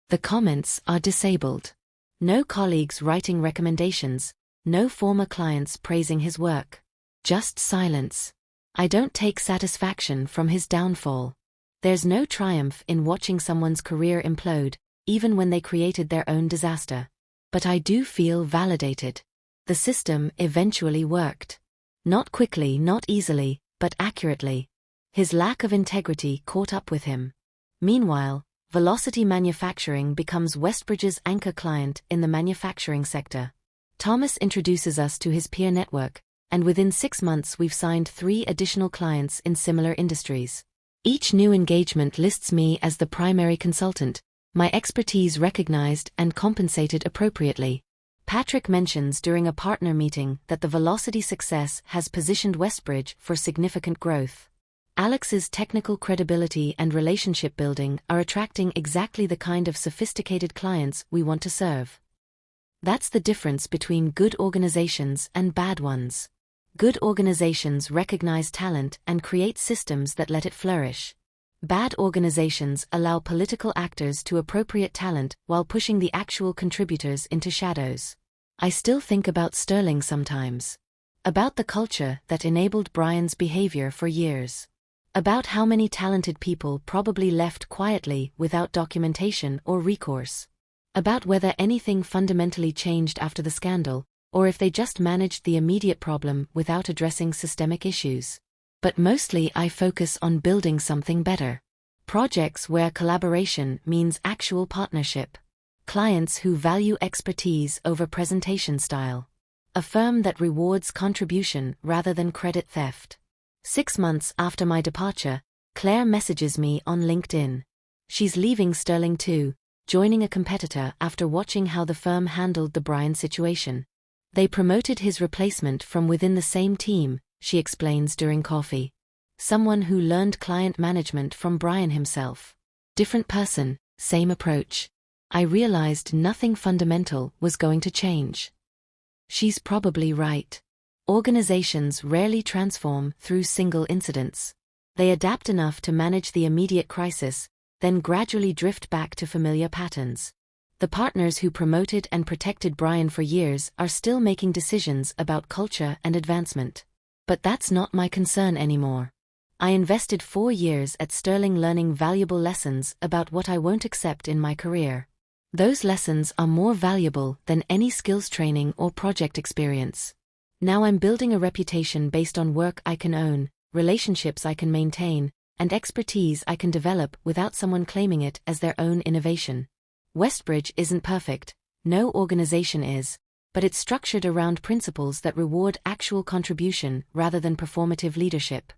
The comments are disabled. No colleagues writing recommendations, no former clients praising his work. Just silence. I don't take satisfaction from his downfall. There's no triumph in watching someone's career implode, even when they created their own disaster. But I do feel validated. The system eventually worked. Not quickly, not easily, but accurately. His lack of integrity caught up with him. Meanwhile, Velocity Manufacturing becomes Westbridge's anchor client in the manufacturing sector. Thomas introduces us to his peer network, and within 6 months we've signed 3 additional clients in similar industries. Each new engagement lists me as the primary consultant, my expertise recognized and compensated appropriately. Patrick mentions during a partner meeting that the Velocity success has positioned Westbridge for significant growth. Alex's technical credibility and relationship building are attracting exactly the kind of sophisticated clients we want to serve. That's the difference between good organizations and bad ones. Good organizations recognize talent and create systems that let it flourish. Bad organizations allow political actors to appropriate talent while pushing the actual contributors into shadows. I still think about Sterling sometimes. About the culture that enabled Brian's behavior for years. About how many talented people probably left quietly without documentation or recourse. About whether anything fundamentally changed after the scandal, or if they just managed the immediate problem without addressing systemic issues. But mostly I focus on building something better. Projects where collaboration means actual partnership. Clients who value expertise over presentation style. A firm that rewards contribution rather than credit theft. 6 months after my departure, Claire messages me on LinkedIn. She's leaving Sterling too, joining a competitor after watching how the firm handled the Brian situation. They promoted his replacement from within the same team, she explains during coffee. Someone who learned client management from Brian himself. Different person, same approach. I realized nothing fundamental was going to change. She's probably right. Organizations rarely transform through single incidents. They adapt enough to manage the immediate crisis, then gradually drift back to familiar patterns. The partners who promoted and protected Brian for years are still making decisions about culture and advancement. But that's not my concern anymore. I invested 4 years at Sterling learning valuable lessons about what I won't accept in my career. Those lessons are more valuable than any skills training or project experience. Now I'm building a reputation based on work I can own, relationships I can maintain, and expertise I can develop without someone claiming it as their own innovation. Westbridge isn't perfect, no organization is, but it's structured around principles that reward actual contribution rather than performative leadership.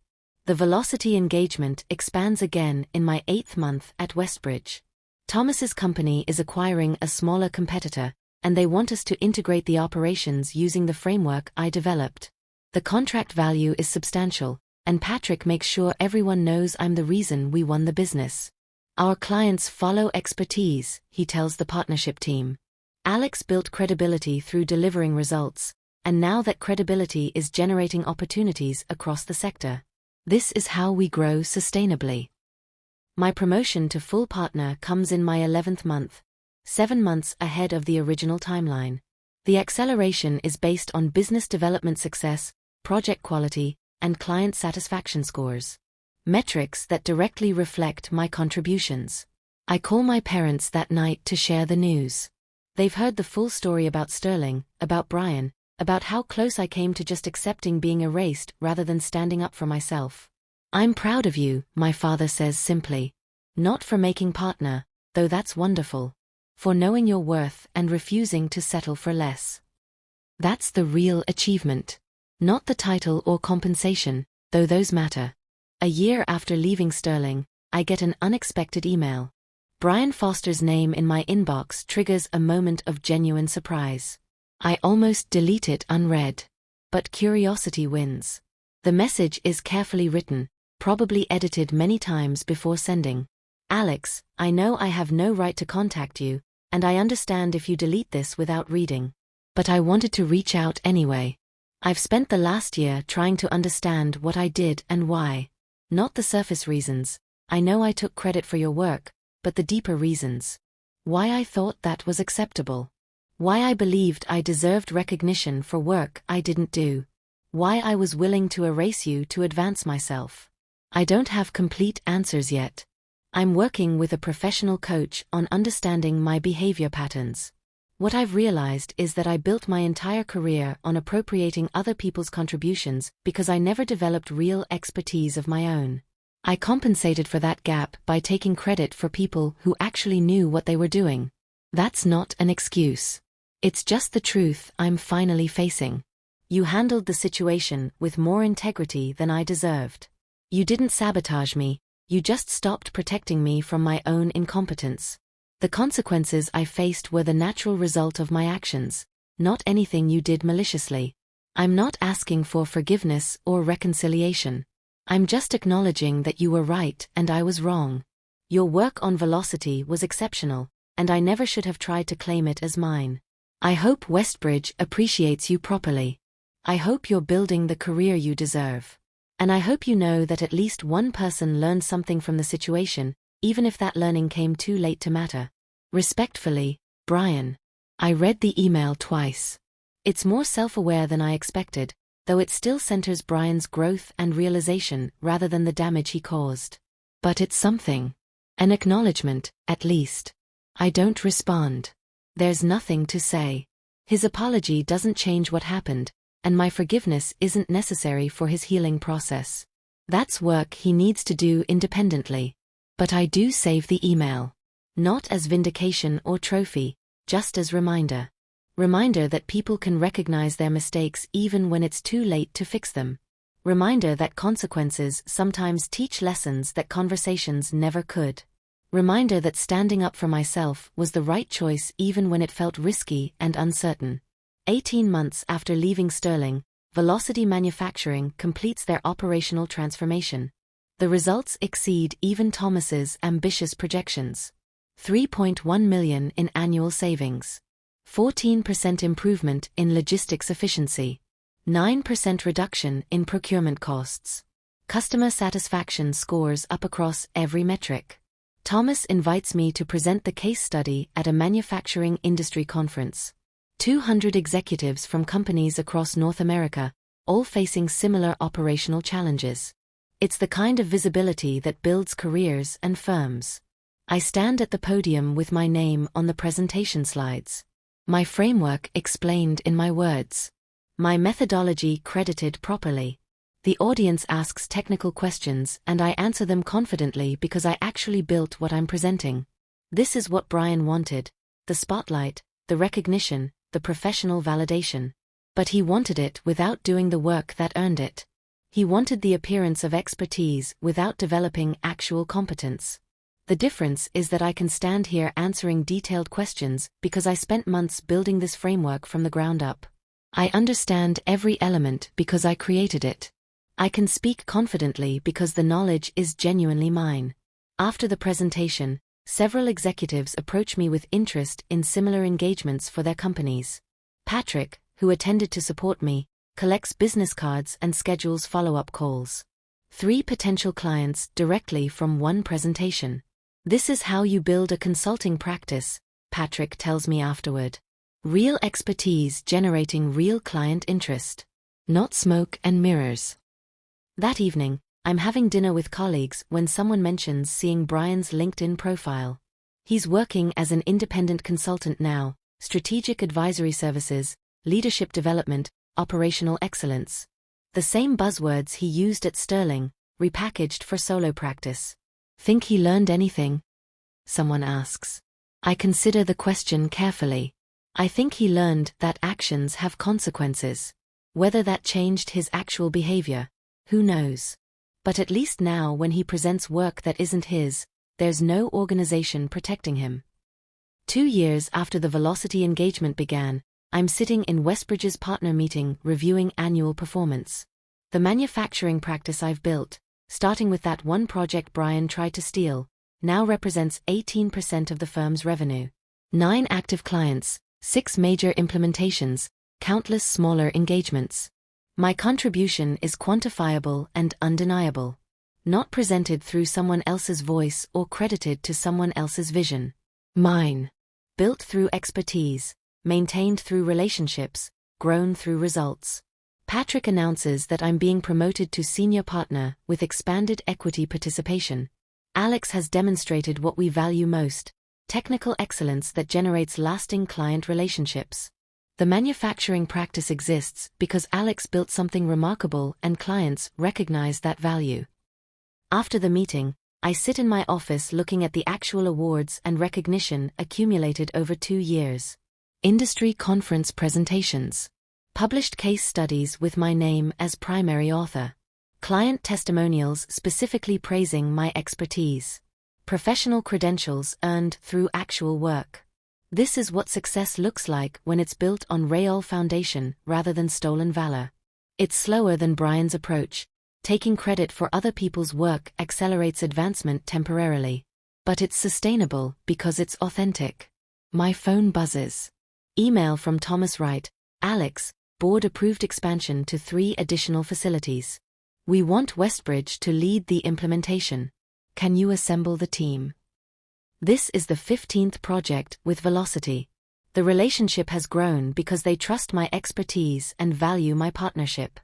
The velocity engagement expands again in my 8th month at Westbridge. Thomas's company is acquiring a smaller competitor, and they want us to integrate the operations using the framework I developed. The contract value is substantial, and Patrick makes sure everyone knows I'm the reason we won the business. Our clients follow expertise, he tells the partnership team. Alex built credibility through delivering results, and now that credibility is generating opportunities across the sector. This is how we grow sustainably. My promotion to full partner comes in my 11th month, 7 months ahead of the original timeline. The acceleration is based on business development success, project quality, and client satisfaction scores. Metrics that directly reflect my contributions. I call my parents that night to share the news. They've heard the full story about Sterling, about Brian, about how close I came to just accepting being erased rather than standing up for myself. I'm proud of you, my father says simply. Not for making partner, though that's wonderful. For knowing your worth and refusing to settle for less. That's the real achievement. Not the title or compensation, though those matter. A year after leaving Sterling, I get an unexpected email. Brian Foster's name in my inbox triggers a moment of genuine surprise. I almost delete it unread. But curiosity wins. The message is carefully written, probably edited many times before sending. Alex, I know I have no right to contact you, and I understand if you delete this without reading. But I wanted to reach out anyway. I've spent the last year trying to understand what I did and why. Not the surface reasons. I know I took credit for your work, but the deeper reasons. Why I thought that was acceptable. Why I believed I deserved recognition for work I didn't do. Why I was willing to erase you to advance myself. I don't have complete answers yet. I'm working with a professional coach on understanding my behavior patterns. What I've realized is that I built my entire career on appropriating other people's contributions because I never developed real expertise of my own. I compensated for that gap by taking credit for people who actually knew what they were doing. That's not an excuse. It's just the truth I'm finally facing. You handled the situation with more integrity than I deserved. You didn't sabotage me. You just stopped protecting me from my own incompetence. The consequences I faced were the natural result of my actions, not anything you did maliciously. I'm not asking for forgiveness or reconciliation. I'm just acknowledging that you were right and I was wrong. Your work on velocity was exceptional, and I never should have tried to claim it as mine. I hope Westbridge appreciates you properly. I hope you're building the career you deserve. And I hope you know that at least one person learned something from the situation, even if that learning came too late to matter. Respectfully, Brian. I read the email twice. It's more self-aware than I expected, though it still centers Brian's growth and realization rather than the damage he caused. But it's something. An acknowledgement, at least. I don't respond. There's nothing to say. His apology doesn't change what happened, and my forgiveness isn't necessary for his healing process. That's work he needs to do independently. But I do save the email. Not as vindication or trophy, just as reminder. Reminder that people can recognize their mistakes even when it's too late to fix them. Reminder that consequences sometimes teach lessons that conversations never could. Reminder that standing up for myself was the right choice even when it felt risky and uncertain. 18 months after leaving Sterling, Velocity Manufacturing completes their operational transformation. The results exceed even Thomas's ambitious projections. $3.1 million in annual savings. 14% improvement in logistics efficiency. 9% reduction in procurement costs. Customer satisfaction scores up across every metric. Thomas invites me to present the case study at a manufacturing industry conference. 200 executives from companies across North America, all facing similar operational challenges. It's the kind of visibility that builds careers and firms. I stand at the podium with my name on the presentation slides. My framework explained in my words. My methodology credited properly. The audience asks technical questions and I answer them confidently because I actually built what I'm presenting. This is what Brian wanted: the spotlight, the recognition, the professional validation. But he wanted it without doing the work that earned it. He wanted the appearance of expertise without developing actual competence. The difference is that I can stand here answering detailed questions because I spent months building this framework from the ground up. I understand every element because I created it. I can speak confidently because the knowledge is genuinely mine. After the presentation, several executives approach me with interest in similar engagements for their companies. Patrick, who attended to support me, collects business cards and schedules follow-up calls. 3 potential clients directly from one presentation. This is how you build a consulting practice, Patrick tells me afterward. Real expertise generating real client interest. Not smoke and mirrors. That evening, I'm having dinner with colleagues when someone mentions seeing Brian's LinkedIn profile. He's working as an independent consultant now, strategic advisory services, leadership development, operational excellence. The same buzzwords he used at Sterling, repackaged for solo practice. Think he learned anything? Someone asks. I consider the question carefully. I think he learned that actions have consequences. Whether that changed his actual behavior, who knows? But at least now when he presents work that isn't his, there's no organization protecting him. 2 years after the Velocity engagement began, I'm sitting in Westbridge's partner meeting reviewing annual performance. The manufacturing practice I've built, starting with that one project Brian tried to steal, now represents 18% of the firm's revenue. 9 active clients, 6 major implementations, countless smaller engagements. My contribution is quantifiable and undeniable. Not presented through someone else's voice or credited to someone else's vision. Mine. Built through expertise, maintained through relationships, grown through results. Patrick announces that I'm being promoted to senior partner with expanded equity participation. Alex has demonstrated what we value most: technical excellence that generates lasting client relationships. The manufacturing practice exists because Alex built something remarkable and clients recognize that value. After the meeting, I sit in my office looking at the actual awards and recognition accumulated over 2 years. Industry conference presentations. Published case studies with my name as primary author. Client testimonials specifically praising my expertise. Professional credentials earned through actual work. This is what success looks like when it's built on real foundation rather than stolen valor. It's slower than Brian's approach. Taking credit for other people's work accelerates advancement temporarily. But it's sustainable because it's authentic. My phone buzzes. Email from Thomas Wright. Alex, board-approved expansion to 3 additional facilities. We want Westbridge to lead the implementation. Can you assemble the team? This is the 15th project with Velocity. The relationship has grown because they trust my expertise and value my partnership.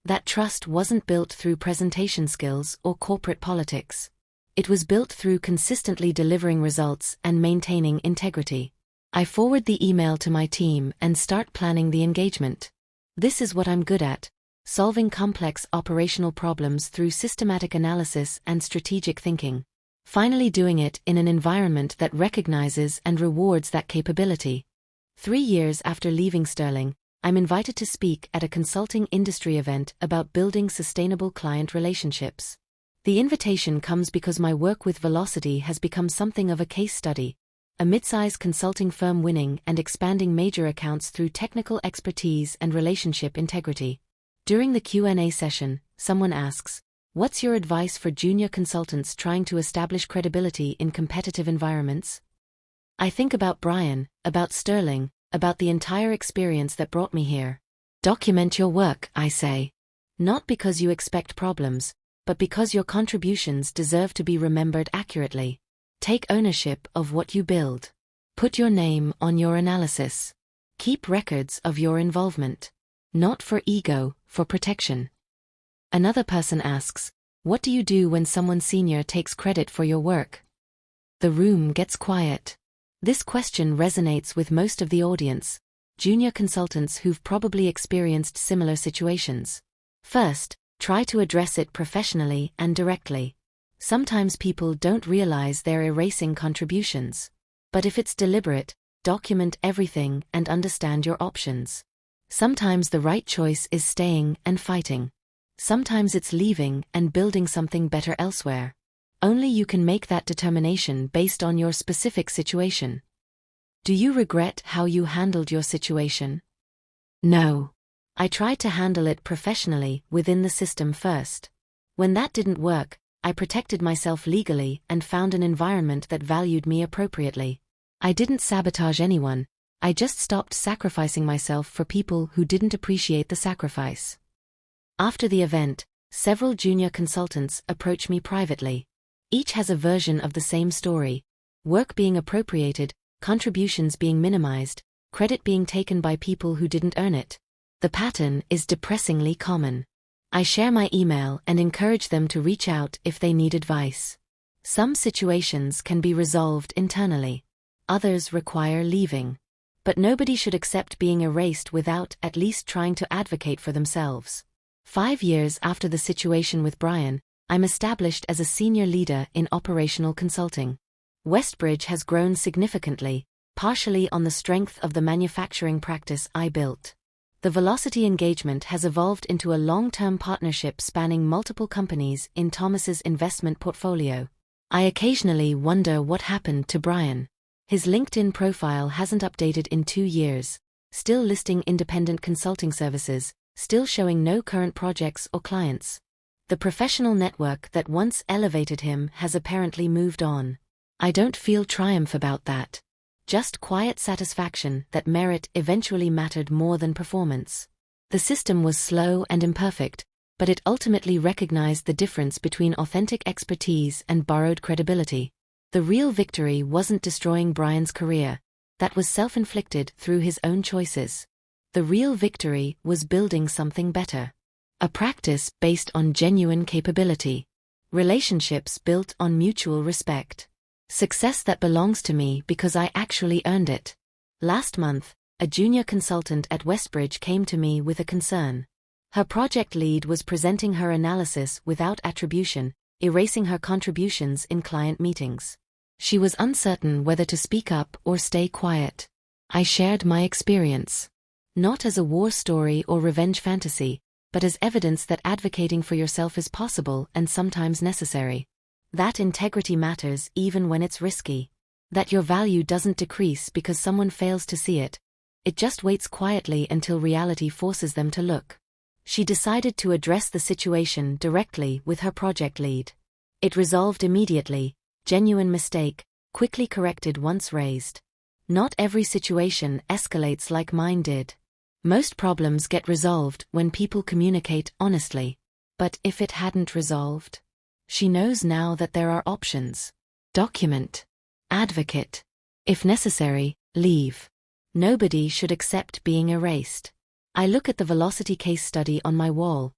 That trust wasn't built through presentation skills or corporate politics. It was built through consistently delivering results and maintaining integrity. I forward the email to my team and start planning the engagement. This is what I'm good at: solving complex operational problems through systematic analysis and strategic thinking. Finally doing it in an environment that recognizes and rewards that capability. 3 years after leaving Sterling, I'm invited to speak at a consulting industry event about building sustainable client relationships. The invitation comes because my work with Velocity has become something of a case study, a mid-size consulting firm winning and expanding major accounts through technical expertise and relationship integrity. During the Q&A session, someone asks, "What's your advice for junior consultants trying to establish credibility in competitive environments?" I think about Brian, about Sterling, about the entire experience that brought me here. Document your work, I say. Not because you expect problems, but because your contributions deserve to be remembered accurately. Take ownership of what you build. Put your name on your analysis. Keep records of your involvement. Not for ego, for protection. Another person asks, "What do you do when someone senior takes credit for your work?" The room gets quiet. This question resonates with most of the audience, junior consultants who've probably experienced similar situations. First, try to address it professionally and directly. Sometimes people don't realize they're erasing contributions. But if it's deliberate, document everything and understand your options. Sometimes the right choice is staying and fighting. Sometimes it's leaving and building something better elsewhere. Only you can make that determination based on your specific situation. Do you regret how you handled your situation? No. I tried to handle it professionally within the system first. When that didn't work, I protected myself legally and found an environment that valued me appropriately. I didn't sabotage anyone, I just stopped sacrificing myself for people who didn't appreciate the sacrifice. After the event, several junior consultants approach me privately. Each has a version of the same story: work being appropriated, contributions being minimized, credit being taken by people who didn't earn it. The pattern is depressingly common. I share my email and encourage them to reach out if they need advice. Some situations can be resolved internally. Others require leaving. But nobody should accept being erased without at least trying to advocate for themselves. 5 years after the situation with Brian, I'm established as a senior leader in operational consulting. Westbridge has grown significantly, partially on the strength of the manufacturing practice I built. The Velocity engagement has evolved into a long-term partnership spanning multiple companies in Thomas's investment portfolio. I occasionally wonder what happened to Brian. His LinkedIn profile hasn't updated in 2 years, still listing independent consulting services, still showing no current projects or clients. The professional network that once elevated him has apparently moved on. I don't feel triumph about that. Just quiet satisfaction that merit eventually mattered more than performance. The system was slow and imperfect, but it ultimately recognized the difference between authentic expertise and borrowed credibility. The real victory wasn't destroying Brian's career. That was self-inflicted through his own choices. The real victory was building something better. A practice based on genuine capability. Relationships built on mutual respect. Success that belongs to me because I actually earned it. Last month, a junior consultant at Westbridge came to me with a concern. Her project lead was presenting her analysis without attribution, erasing her contributions in client meetings. She was uncertain whether to speak up or stay quiet. I shared my experience. Not as a war story or revenge fantasy, but as evidence that advocating for yourself is possible and sometimes necessary. That integrity matters even when it's risky. That your value doesn't decrease because someone fails to see it. It just waits quietly until reality forces them to look. She decided to address the situation directly with her project lead. It resolved immediately, genuine mistake, quickly corrected once raised. Not every situation escalates like mine did. Most problems get resolved when people communicate honestly. But if it hadn't resolved? She knows now that there are options. Document. Advocate. If necessary, leave. Nobody should accept being erased. I look at the velocity case study on my wall.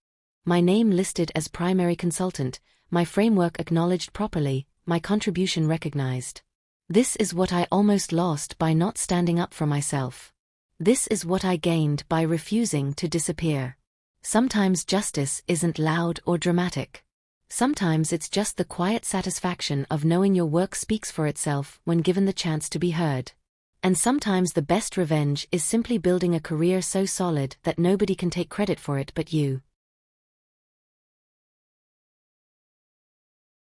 My name listed as primary consultant, my framework acknowledged properly, my contribution recognized. This is what I almost lost by not standing up for myself. This is what I gained by refusing to disappear. Sometimes justice isn't loud or dramatic. Sometimes it's just the quiet satisfaction of knowing your work speaks for itself when given the chance to be heard. And sometimes the best revenge is simply building a career so solid that nobody can take credit for it but you.